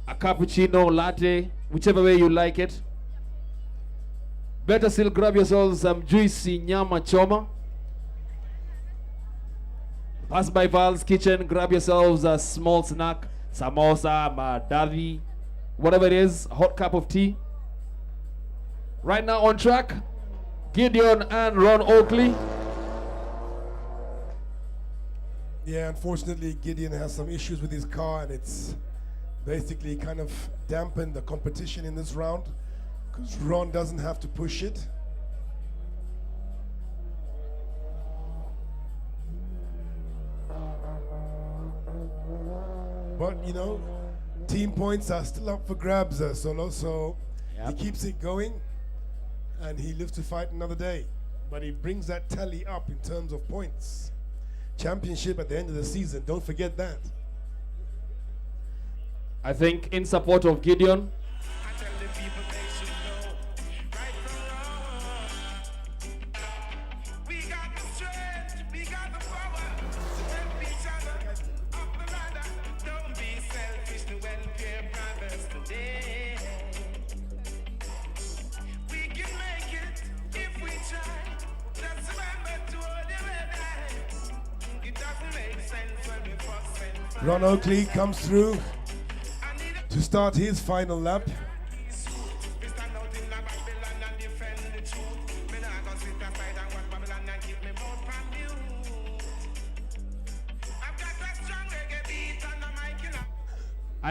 a cappuccino, latte, whichever way you like it. Better still, grab yourselves some juicy nyama choma. Pass by Val's kitchen, grab yourselves a small snack, samosa, madavi, whatever it is, a hot cup of tea. Right now on track, Gideon and Ron Oakley. Yeah, unfortunately, Gideon has some issues with his car, and it's basically kind of dampened the competition in this round because Ron doesn't have to push it. But, you know, team points are still up for grabs, Solo, so he keeps it going, and he lives to fight another day. But he brings that tally up in terms of points. Championship at the end of the season, don't forget that. I think in support of Gideon, Ron Oakley comes through to start his final lap.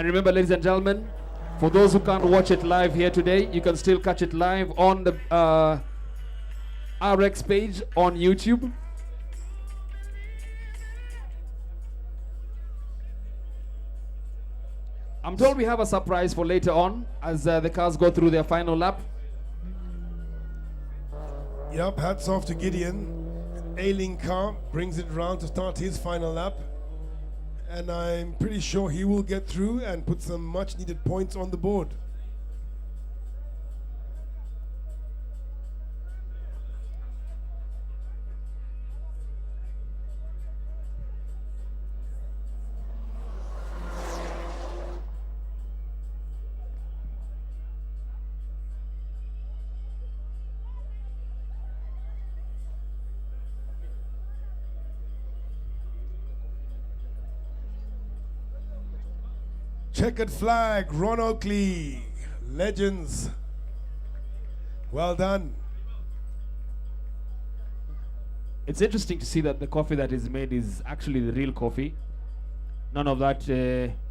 and remember, ladies and gentlemen, for those who can't watch it live here today, you can still catch it live on the RX page on YouTube. I'm told we have a surprise for later on as the cars go through their final lap. Yep, hats off to Gideon. An ailing car brings it round to start his final lap. And I'm pretty sure he will get through and put some much needed points on the board. Checkered flag, Ron Oakley, legends. Well done. It's interesting to see that the coffee that is made is actually the real coffee. None of that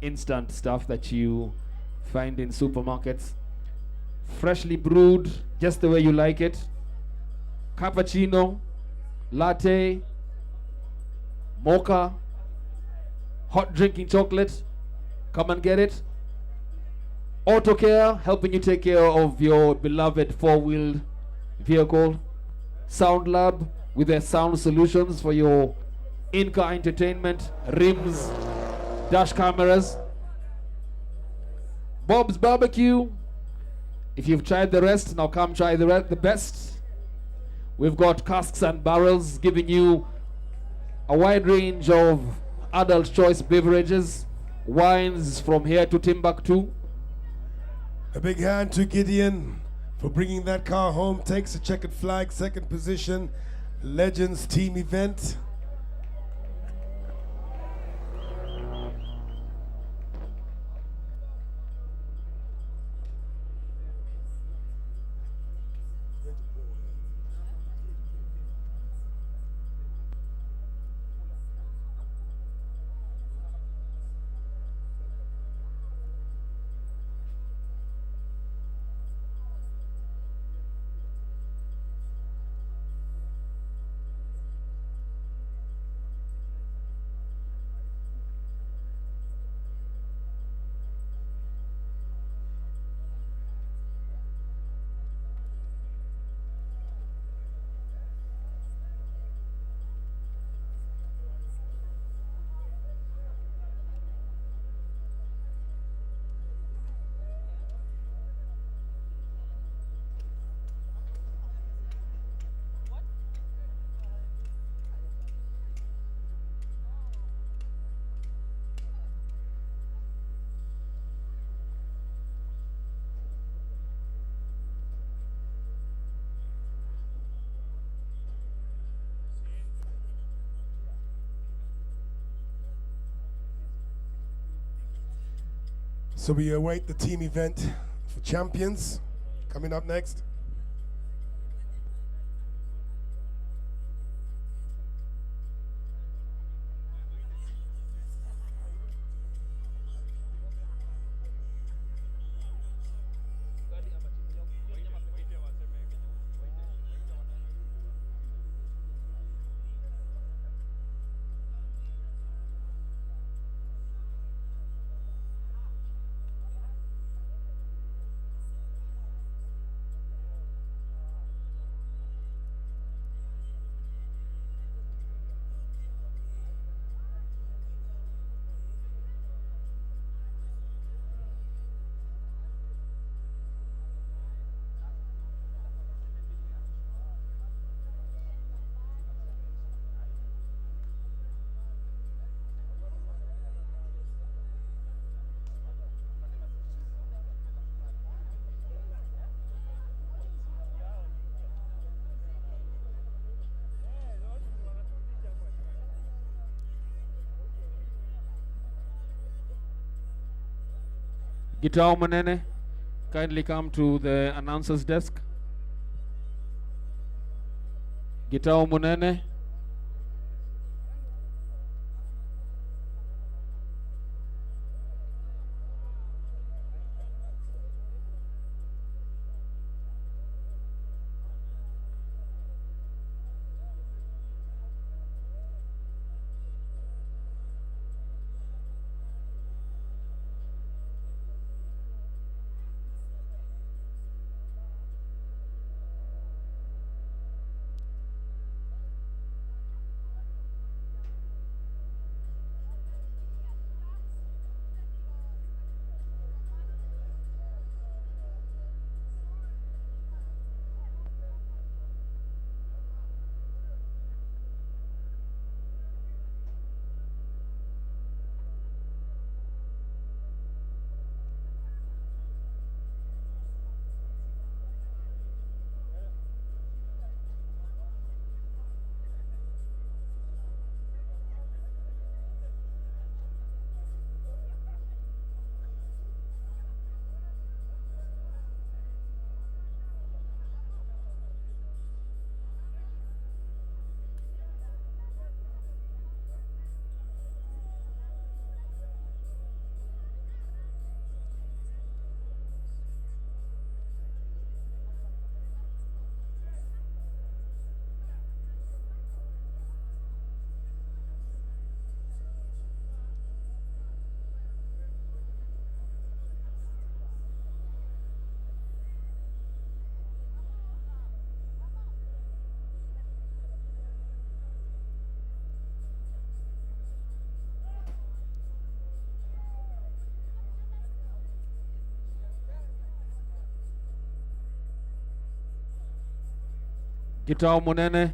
instant stuff that you find in supermarkets. Freshly brewed, just the way you like it. Cappuccino, latte, mocha, hot drinking chocolate. Come and get it. Auto Care, helping you take care of your beloved four-wheeled vehicle. Sound Lab, with their sound solutions for your in-car entertainment, rims, dash cameras. Bob's Barbecue. If you've tried the rest, now come try the best. We've got casks and barrels giving you a wide range of adult choice beverages. Wines from here to Timbuktu. A big hand to Gideon for bringing that car home. Takes a checkered flag, second position. Legends team event. So we await the team event for champions coming up next. Gitao Manene, kindly come to the announcer's desk. Gitao Munene. Gitao Munene.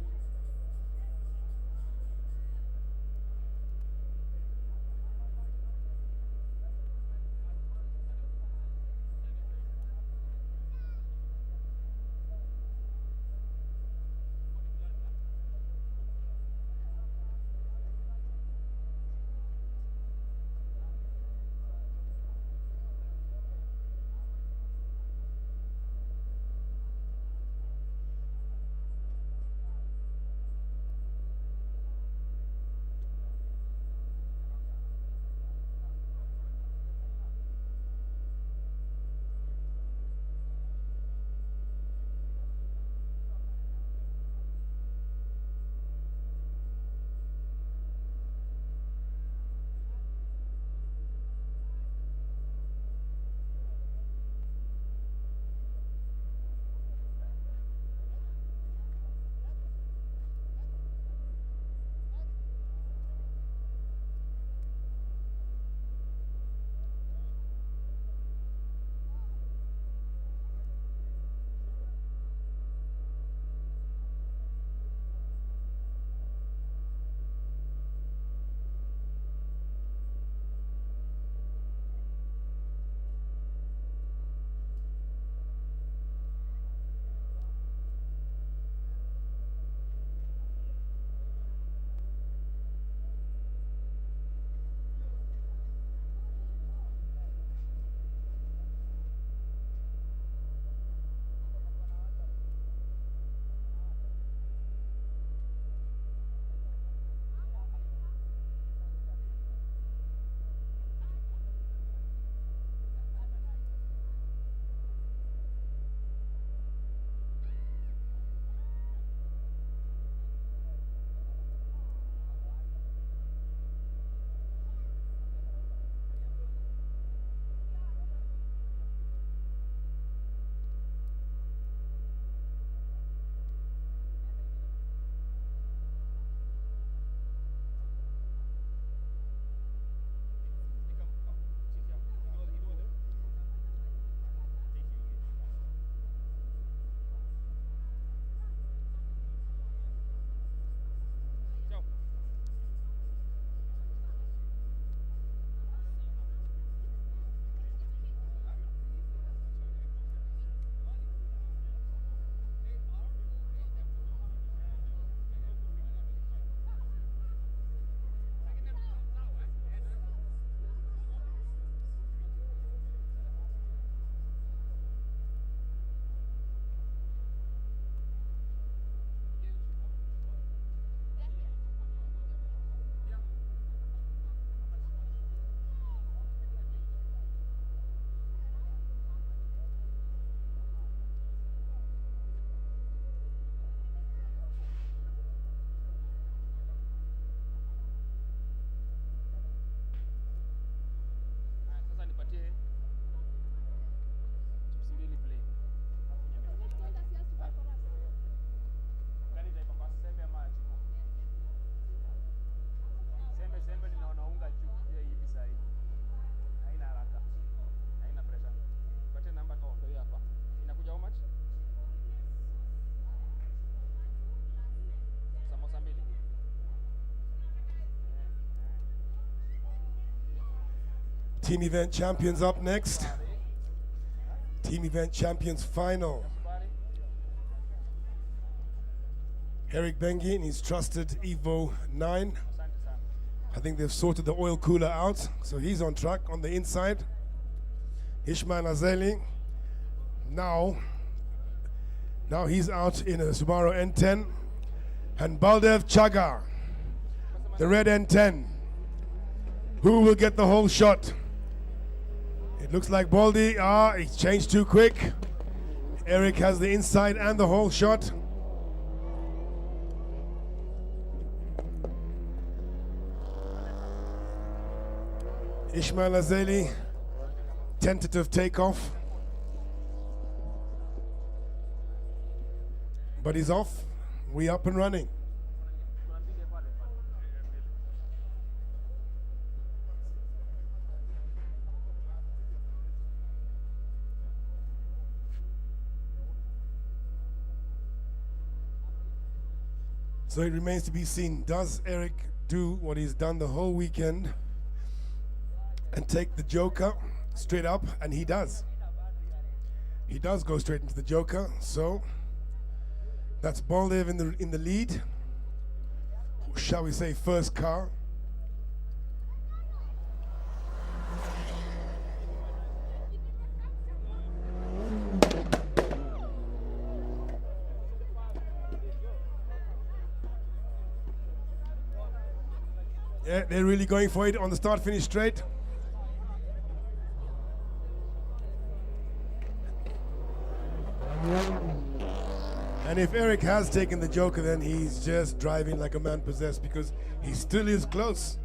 Team event champions up next. Team event champions final. Eric Bengi and his trusted Evo 9. I think they've sorted the oil cooler out, so he's on track on the inside. Ishmael Azeli, now he's out in a Subaru N10. And Baldev Chaga, the red N10. Who will get the whole shot? It looks like Baldy. He changed too quick. Eric has the inside and the whole shot. Ishmael Azeli, tentative takeoff. But he's off. We up and running. So it remains to be seen, does Eric do what he's done the whole weekend and take the Joker straight up? And he does. He does go straight into the Joker. So that's Baldev in the lead. Shall we say first car? Yeah, they're really going for it on the start-finish straight. And if Eric has taken the Joker, then he's just driving like a man possessed because he still is close.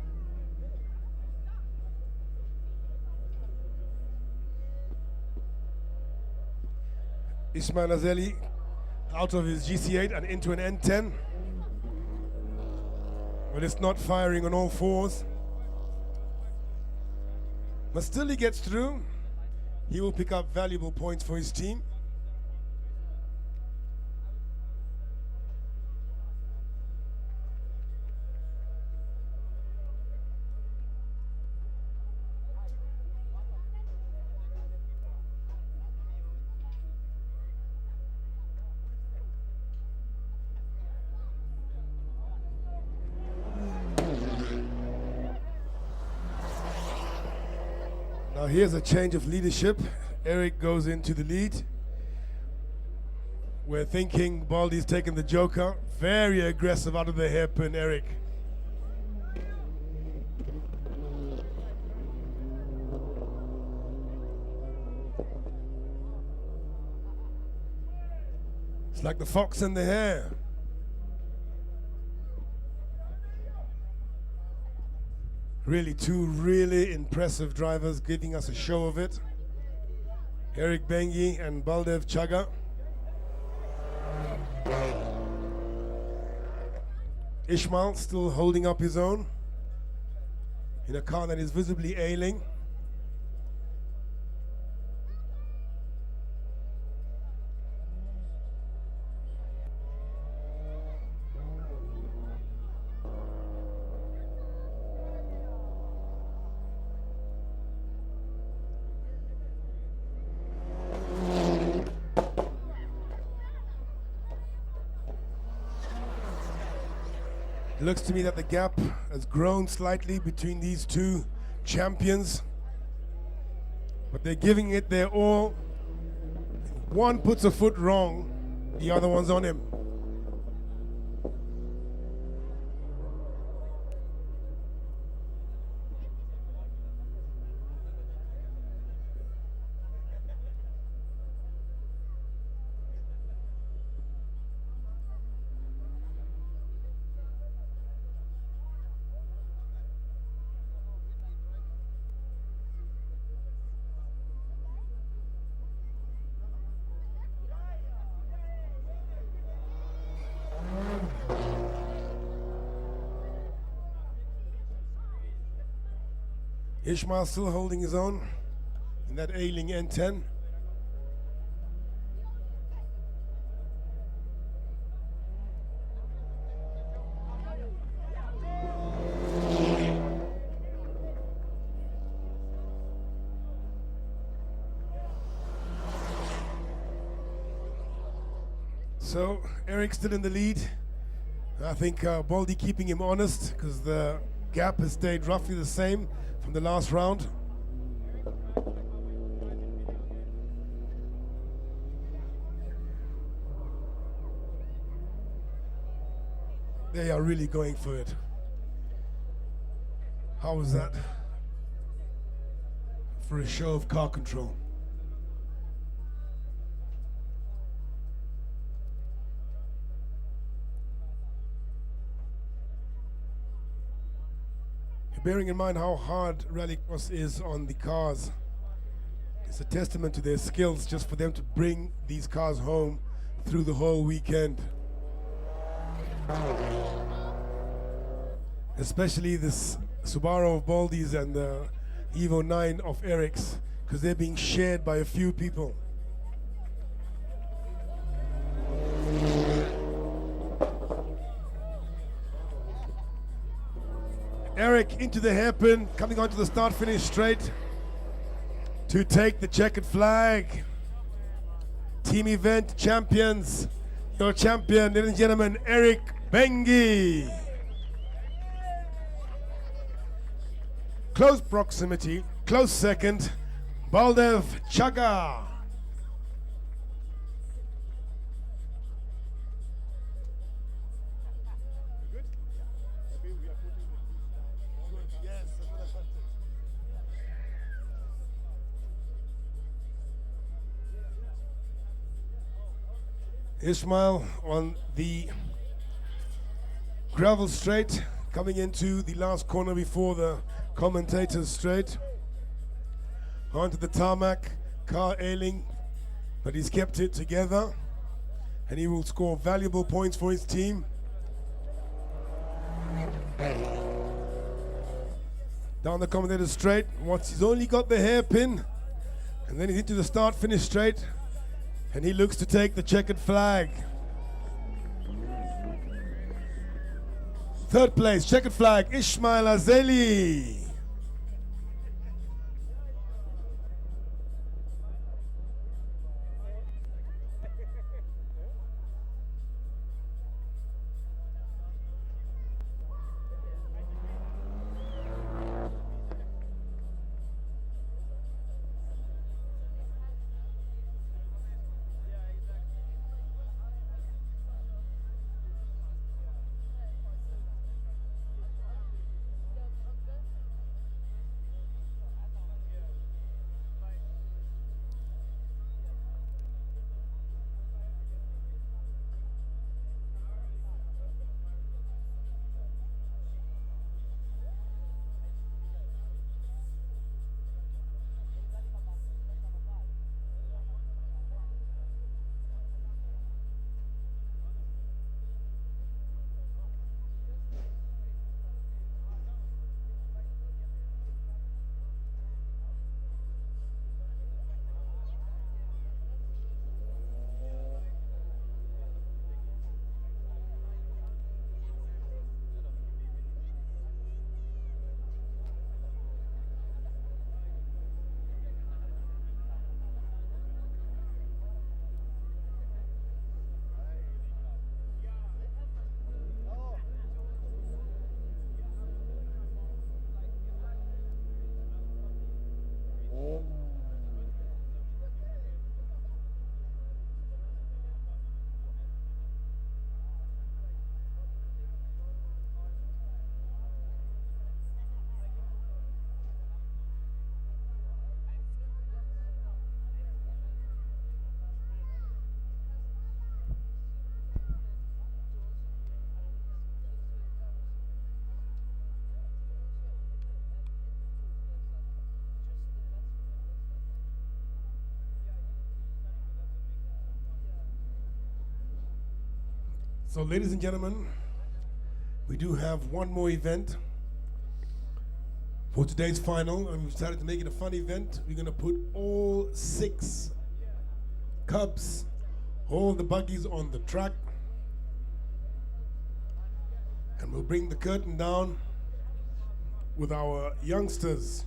Ismail Azeli out of his GC8 and into an N10. But it's not firing on all fours. But still he gets through. He will pick up valuable points for his team. Now here's a change of leadership. Eric goes into the lead. We're thinking Baldy's taken the Joker. Very aggressive out of the hairpin, Eric. It's like the fox and the hare. Really, two really impressive drivers giving us a show of it. Eric Bengi and Baldev Chaga. Ishmael still holding up his own in a car that is visibly ailing. It looks to me that the gap has grown slightly between these two champions, but they're giving it their all. One puts a foot wrong, the other one's on him. Ishmael still holding his own in that ailing N10. So Eric's still in the lead. I think Baldy keeping him honest because the gap has stayed roughly the same from the last round. They are really going for it. How was that? For a show of car control. Bearing in mind how hard rallycross is on the cars, it's a testament to their skills just for them to bring these cars home through the whole weekend. Especially this Subaru of Baldy's and the Evo 9 of Eric's, because they're being shared by a few people. Eric into the hairpin, coming onto the start-finish straight to take the checkered flag. Team event champions, your champion, ladies and gentlemen, Eric Bengi. Close proximity, close second, Baldev Chaga. Ismail on the gravel straight, coming into the last corner before the commentators straight. Onto the tarmac, car ailing, but he's kept it together and he will score valuable points for his team. Down the commentator straight, he's only got the hairpin, and then he's into the start-finish straight. And he looks to take the checkered flag. Third place, checkered flag, Ismail Azeli. So ladies and gentlemen, we do have one more event for today's final, and we've decided to make it a fun event. We're going to put all 6 Cubs, all the buggies on the track, and we'll bring the curtain down with our youngsters.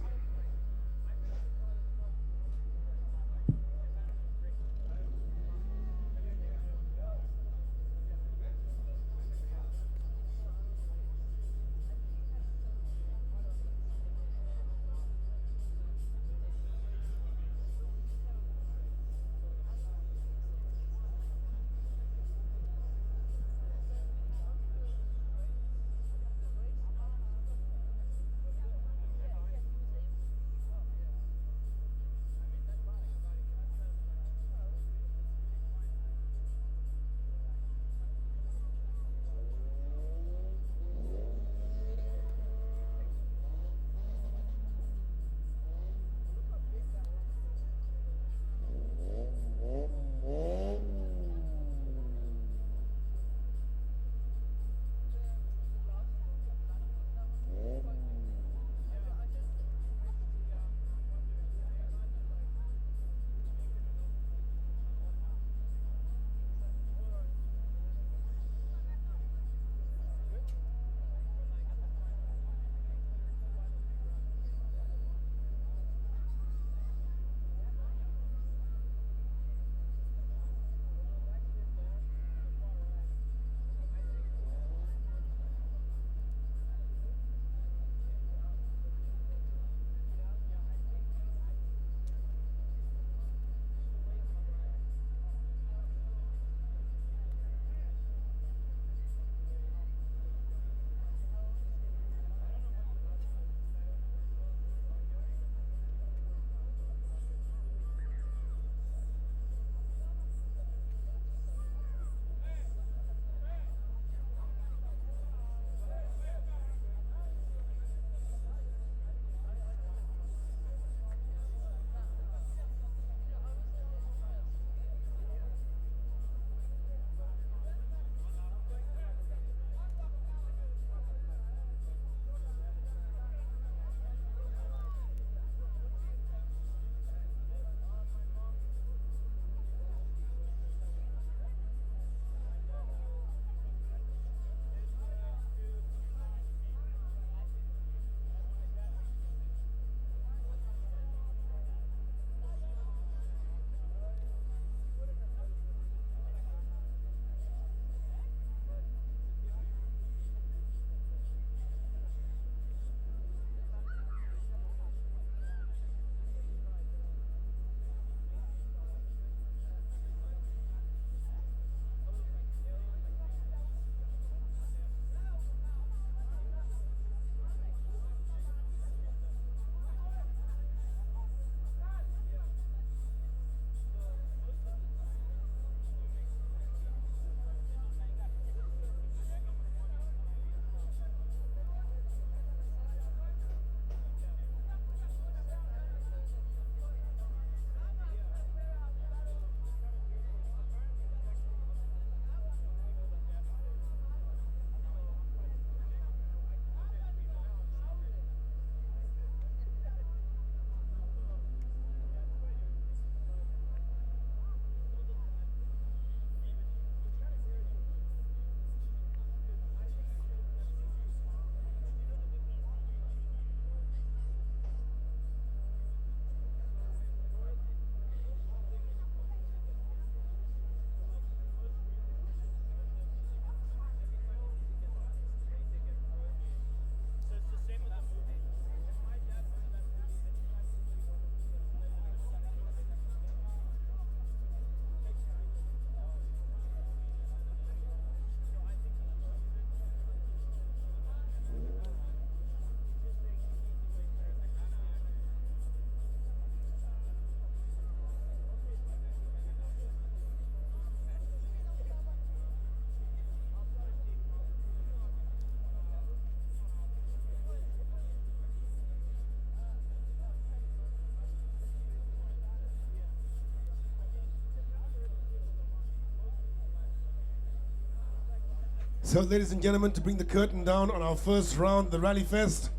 So, ladies and gentlemen, to bring the curtain down on our first round, the Rally Fest,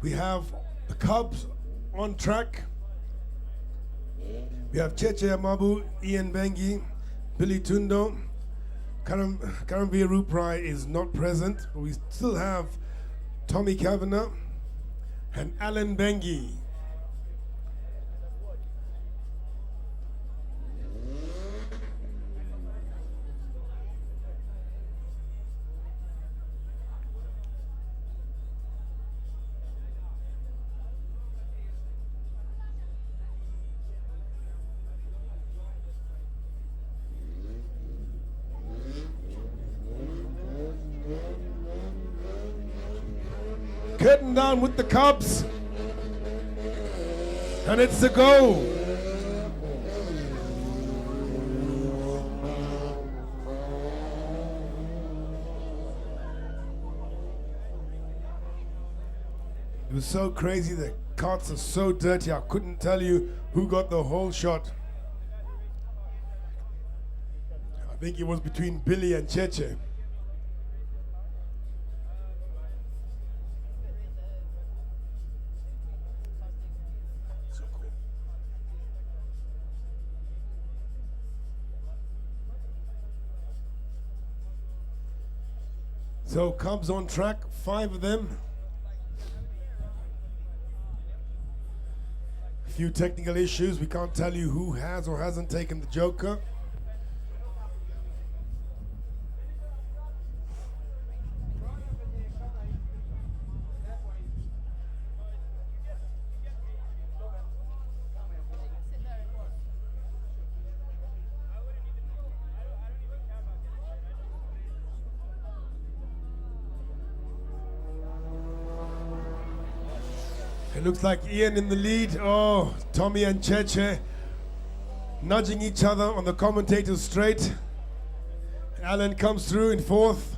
we have the Cubs on track. We have Cheche Amabu, Ian Bengi, Billy Tundo. Karamvir Ruprai is not present, but we still have Tommy Kavanagh and Alan Bengi. Curtain down with the Cubs, and it's a go. It was so crazy, the carts are so dirty, I couldn't tell you who got the whole shot. I think it was between Billy and Cheche. So Cubs on track, 5 of them. A few technical issues. We can't tell you who has or hasn't taken the Joker. It looks like Ian in the lead. Oh, Tommy and Cheche nudging each other on the commentator's straight. Alan comes through in 4th.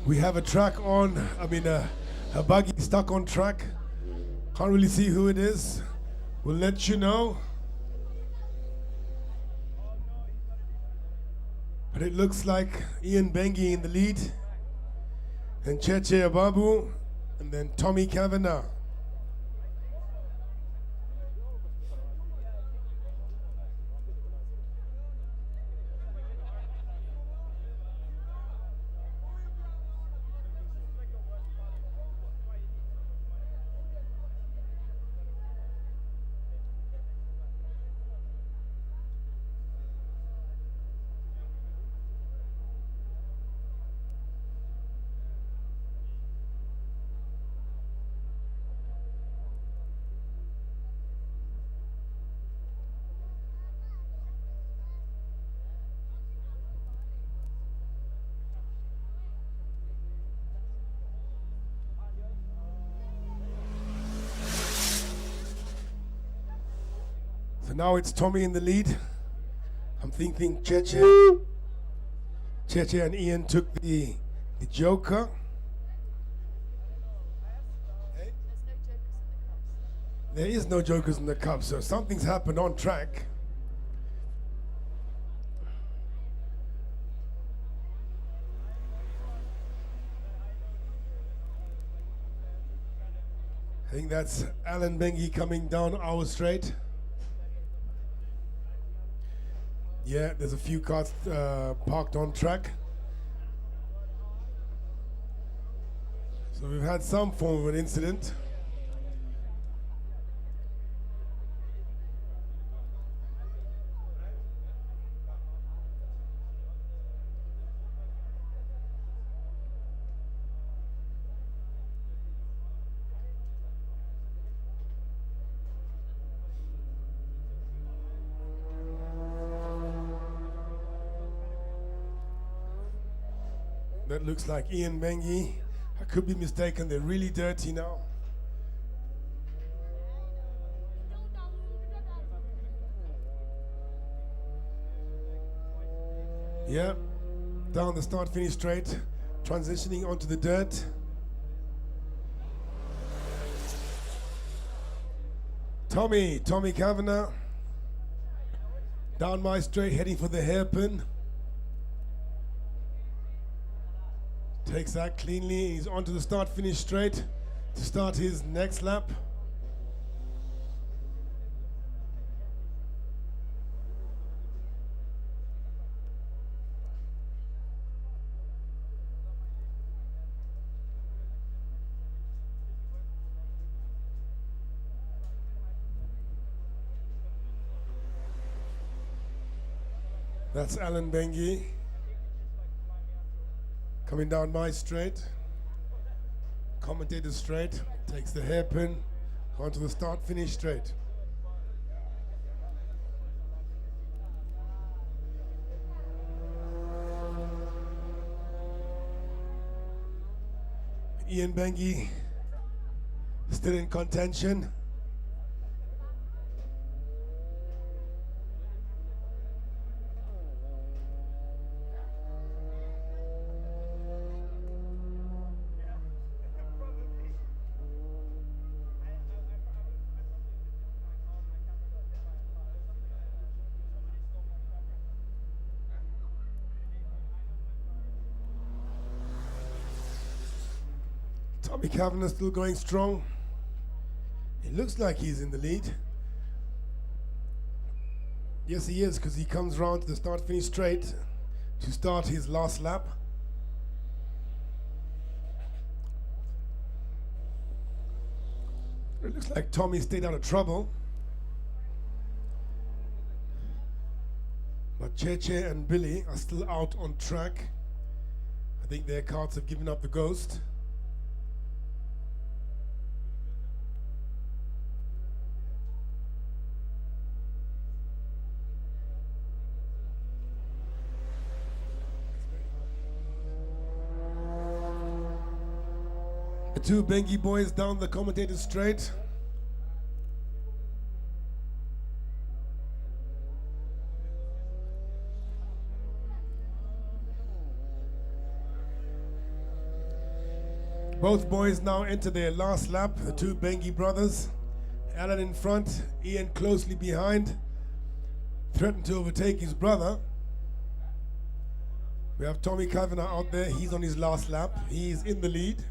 We have a track on, a buggy stuck on track. Can't really see who it is. We'll let you know. But it looks like Ian Bengi in the lead, then Cheche Ababu, and then Tommy Kavanagh. So now it's Tommy in the lead. I'm thinking Cheche and Ian took the Joker. There is no Jokers in the Cup, so something's happened on track. I think that's Alan Bengi coming down our straight. Yeah, there's a few cars parked on track. So we've had some form of an incident. That looks like Ian Bengi. I could be mistaken, they're really dirty now. Yeah, down the start finish straight, transitioning onto the dirt. Tommy Kavanagh Down my straight, heading for the hairpin. Takes that cleanly. He's onto the start-finish straight to start his next lap. That's Alan Bengi coming down my straight. Commentator straight, takes the hairpin onto the start-finish straight. Ian Bengi still in contention. Tommy Kavanagh still going strong. It looks like he's in the lead. Yes, he is, because he comes round to the start-finish straight to start his last lap. It looks like Tommy stayed out of trouble. But Cheche and Billy are still out on track. I think their carts have given up the ghost. The two Bengi boys down the commentator straight. Both boys now enter their last lap, the two Bengi brothers. Alan in front, Ian closely behind, threatened to overtake his brother. We have Tommy Kavanagh out there, he's on his last lap, he's in the lead.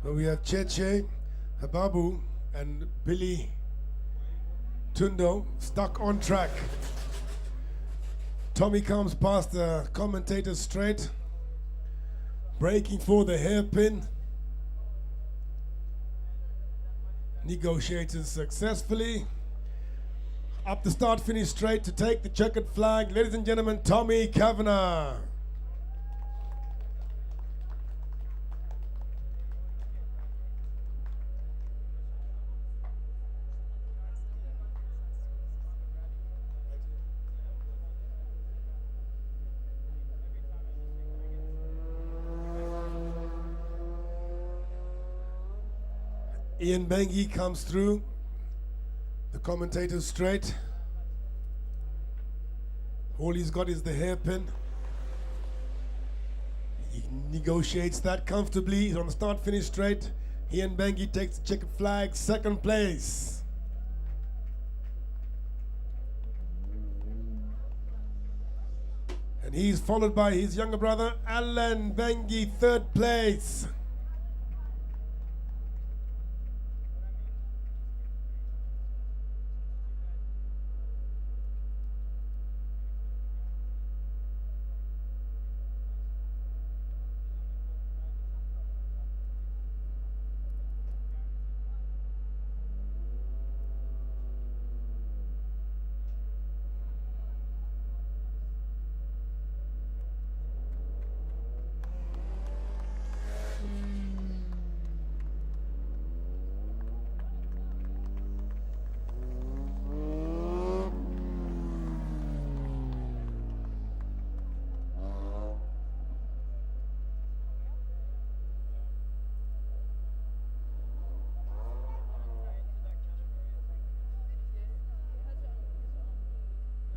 So we have Cheche, Hababu, and Billy Tundo stuck on track. Tommy comes past the commentator straight, braking for the hairpin. Negotiated successfully. Up the start-finish straight to take the checkered flag. Ladies and gentlemen, Tommy Kavanagh. Ian Bengi comes through, the commentator straight. All he's got is the hairpin. He negotiates that comfortably. He's on the start-finish straight. Ian Bengi takes the checkered flag, second place. And he's followed by his younger brother, Alan Bengi, third place.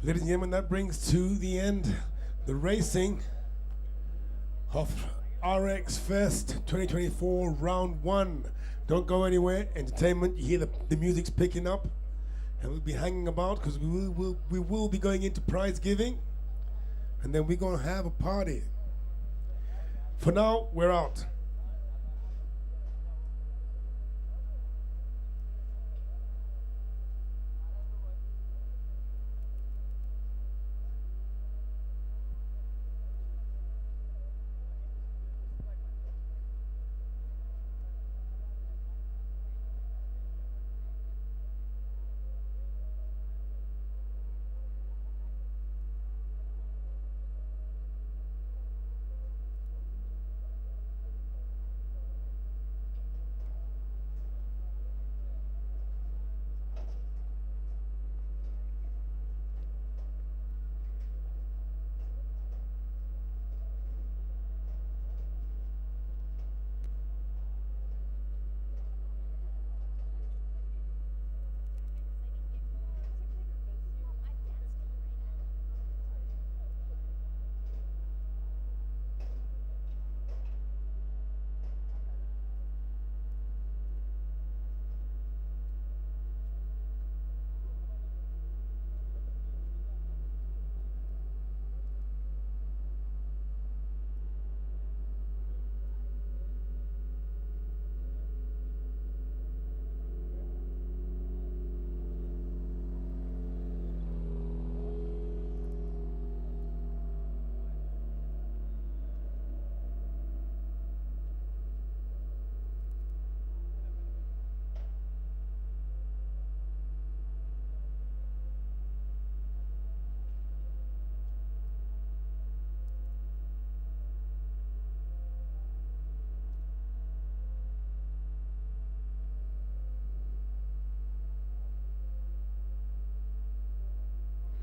Ladies and gentlemen, that brings to the end the racing of RX Fest 2024 Round 1. Don't go anywhere. Entertainment, you hear the music's picking up. And we'll be hanging about because we will be going into prize giving. And then we're going to have a party. For now, we're out.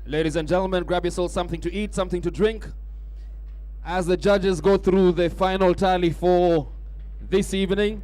Ladies and gentlemen, grab yourself something to eat, something to drink, as the judges go through the final tally for this evening.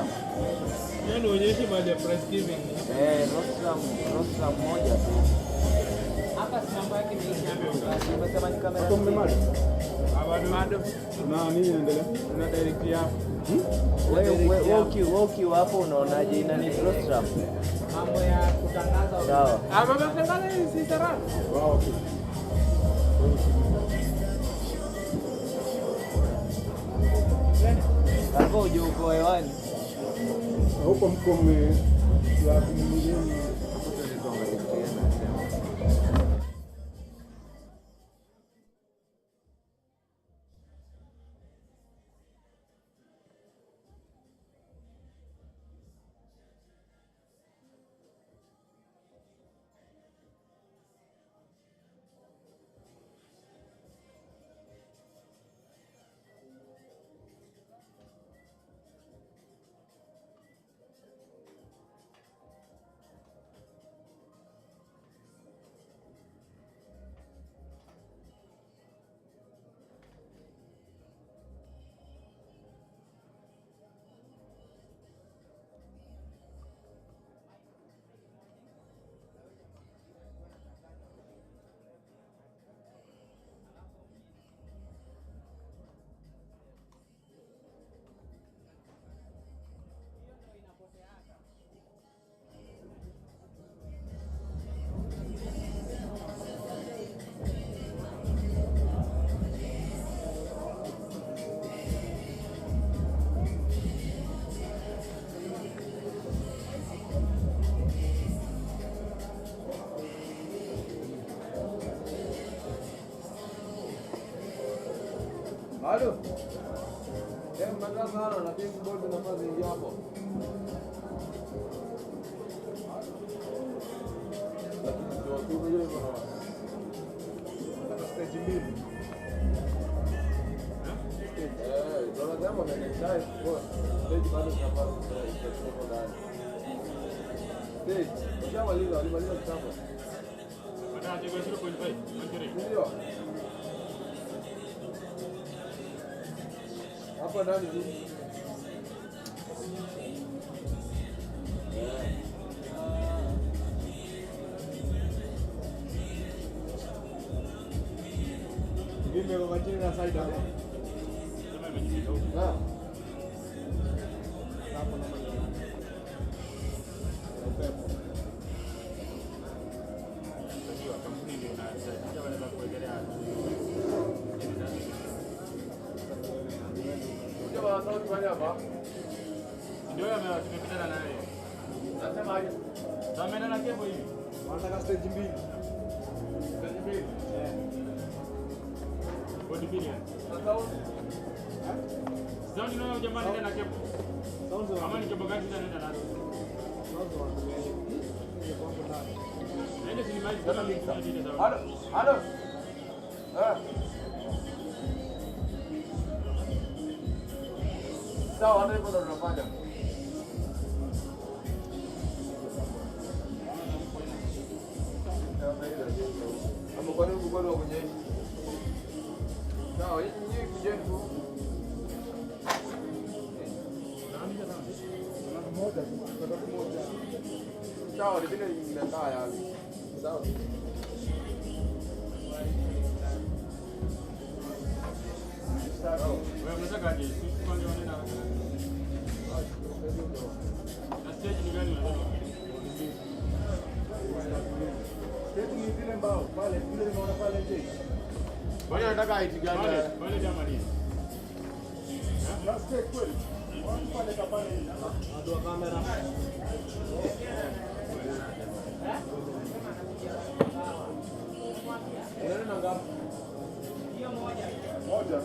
Rostrum. Yaani uonyeshe mahali ya price giving. Rostrum moja tu. Hapa si mambo yake ni Umesema ni kamera. bado. Na nini inaendelea? Una direct hapo. Wewe ukiwa hapo unaonaje ina ni rostrum? Mambo ya kutangaza. Sawa. Mambo ya kutangaza si sarani. Wow, okay. Hapo uje uko hewani. Huko mko Halo. Mnataka sana na pia bodi na mazi ingia hapo. Lakini ndio tu hiyo bwana. Nataka stage mbili. Ndio jamaa amenidai kwa stage bado tunapata kwa ndani. Stage, jamaliza, alimaliza kitambo. Baada ya 0.5, ndio. Hapa ndani tu. Mimi kwa chini na side hapo. Kama imejipita huko. Hapo na maji. Upepo. Ndio kampuni ndio na wanaweza kuendelea. Ndio tumepitana naye. Nasema aje? Tumeenda na kepo hivi. Wanataka stage mbili. Stage mbili. Body billion. Sound? Sound ndio jamani ndio na kepo. Sound kama ni kepo gani ndio nazo? Sound wa. Ndio si mai kama mix. Halo. Halo. Sawa, ndio bado tunafanya. Hapo kwa nini bado kwenye hii? Sawa, hii ni kujeni tu. Sawa, ni vile inakaa yani. Sawa. Wewe unataka aje? Sisi kwanza wanaenda. Na stage ni gani unataka? Stage ni vile mbao, pale vile unaona pale nje. Bwana anataka haiti gani? Pale jamani. Na stage kweli. Pale kapale. Ndio kamera. Unaenda ngapi? Hiyo moja. Moja.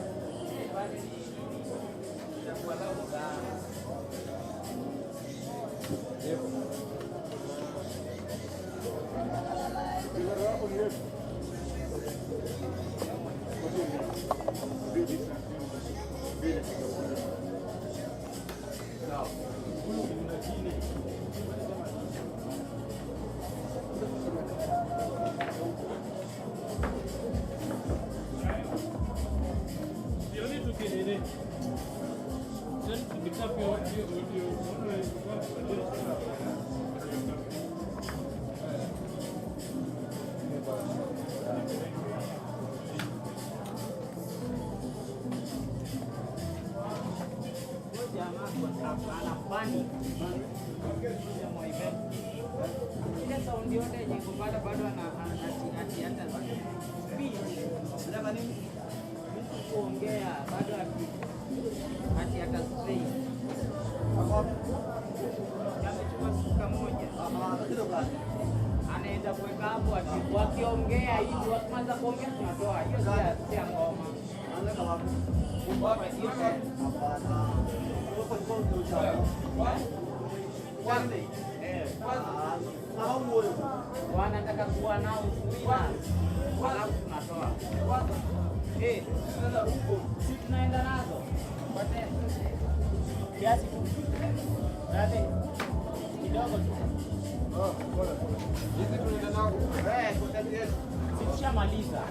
Then to pick up your anaenda kuweka hapo wakiongea hivi wakianza kuongea tunatoa hiyo si ngoma. Wanataka kuwa nao alafu tunatoa si tunaenda nazo kiasi kidogo tu. Tushamaliza.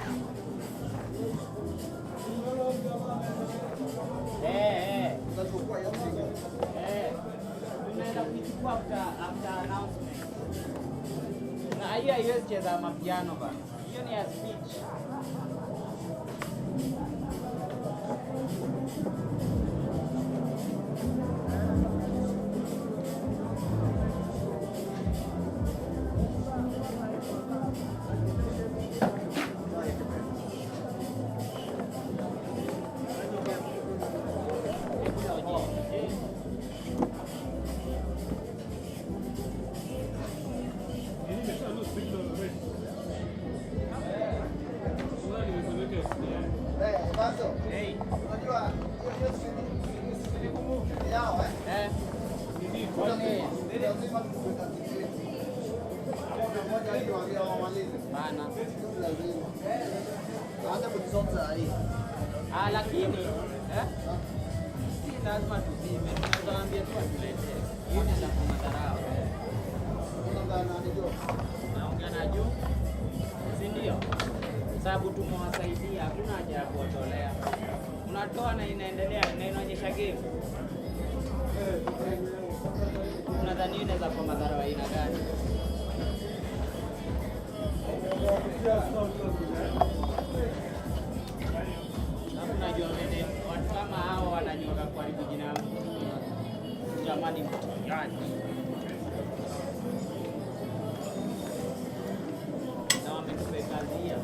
Tunaenda kuichukua after announcement. Na hiyo haiwezi cheza mapiano bana. Hiyo ni ya speech. Lakini si lazima tuzime, tunaambia tu atulete. Hiyo ni za madharau. Naongea na juu, si ndio? Sababu tumewasaidia, hakuna haja ya kuwatolea. Unatoa na inaendelea na inaonyesha game. Unadhani inaweza kwa madharau aina gani? Unajua mbele watu kama hao wananyoka kuharibu jina jamani mtihani. Na wametupe kazi ya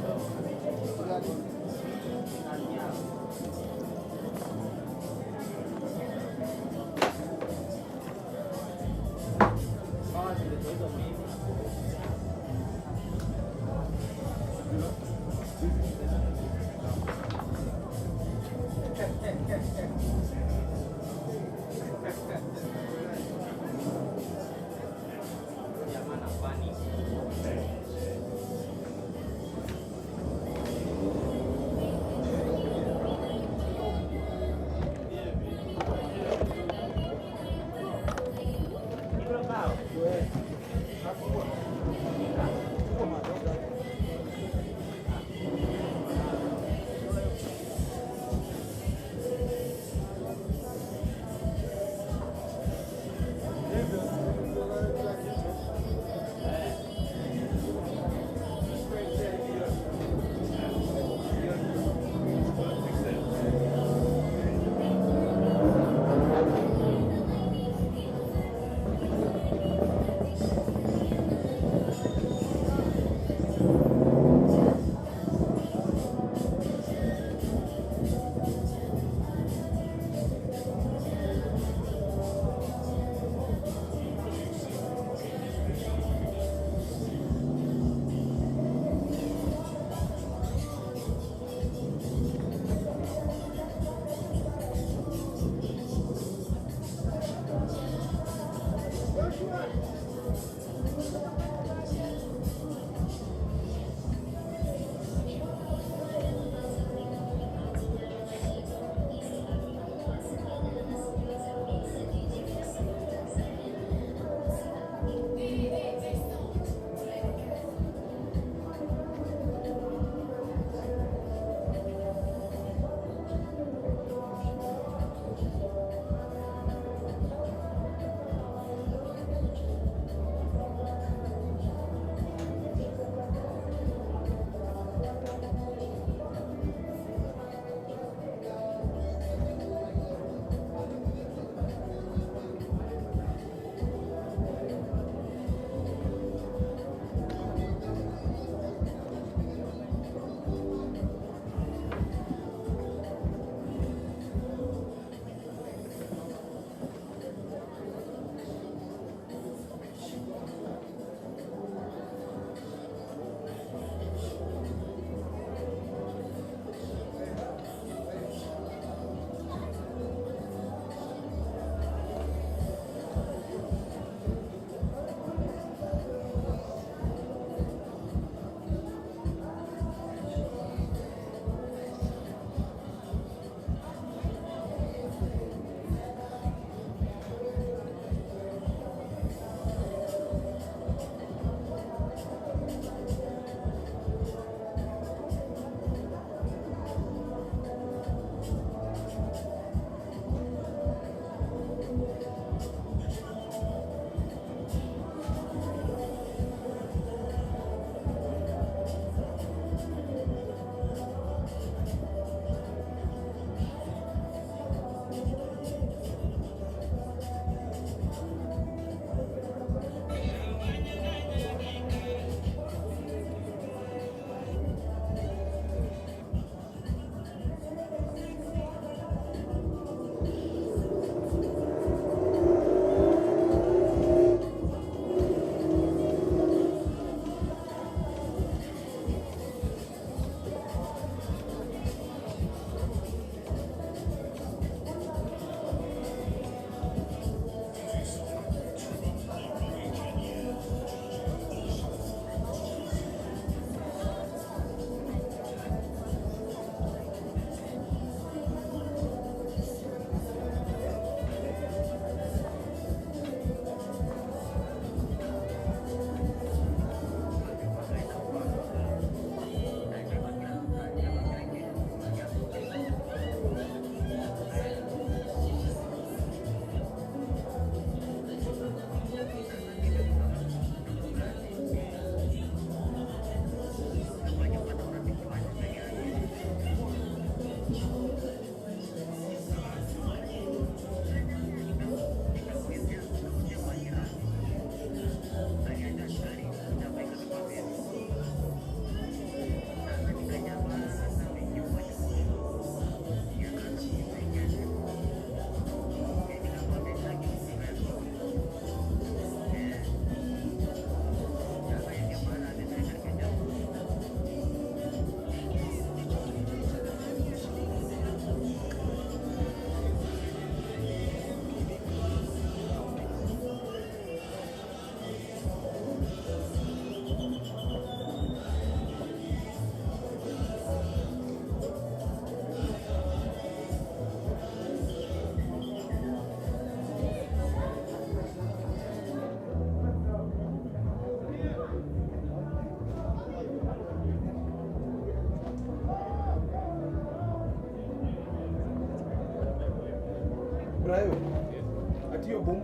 boom.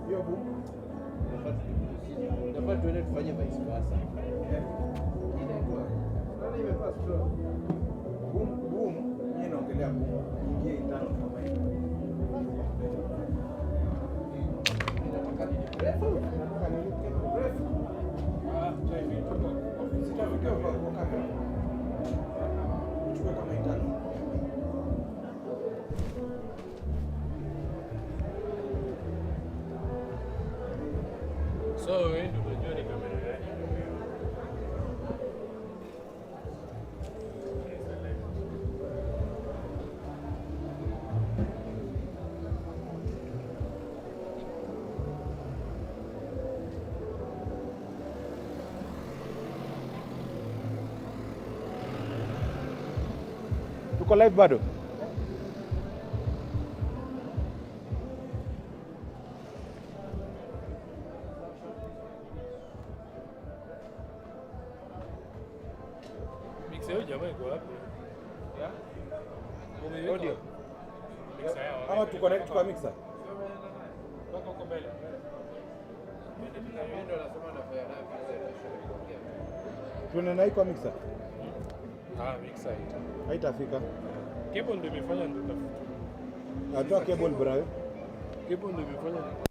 Hiyo boom. Nafaa tuende tufanye vice versa. Nani imepaa straw? Boom, yeye naongelea boom. Ingie intano kama hiyo. Nataka nini? Nataka nini? Sitafikia kwa kamera. Chukua kama intano. So wewe ndio unajua ni kamera gani? Tuko live bado? Mixer hiyo jamaa iko wapi? Yeah. Umeweka Audio. mixer yao. Ama tu connect kwa mixer. Wako huko mbele. Mimi ndo nasema nafanya nayo mixer. Tuende na hii kwa mixer. Mixer ita. Haitafika. Cable ndio imefanya ndio tafuta. Atoa cable bro. Cable ndio imefanya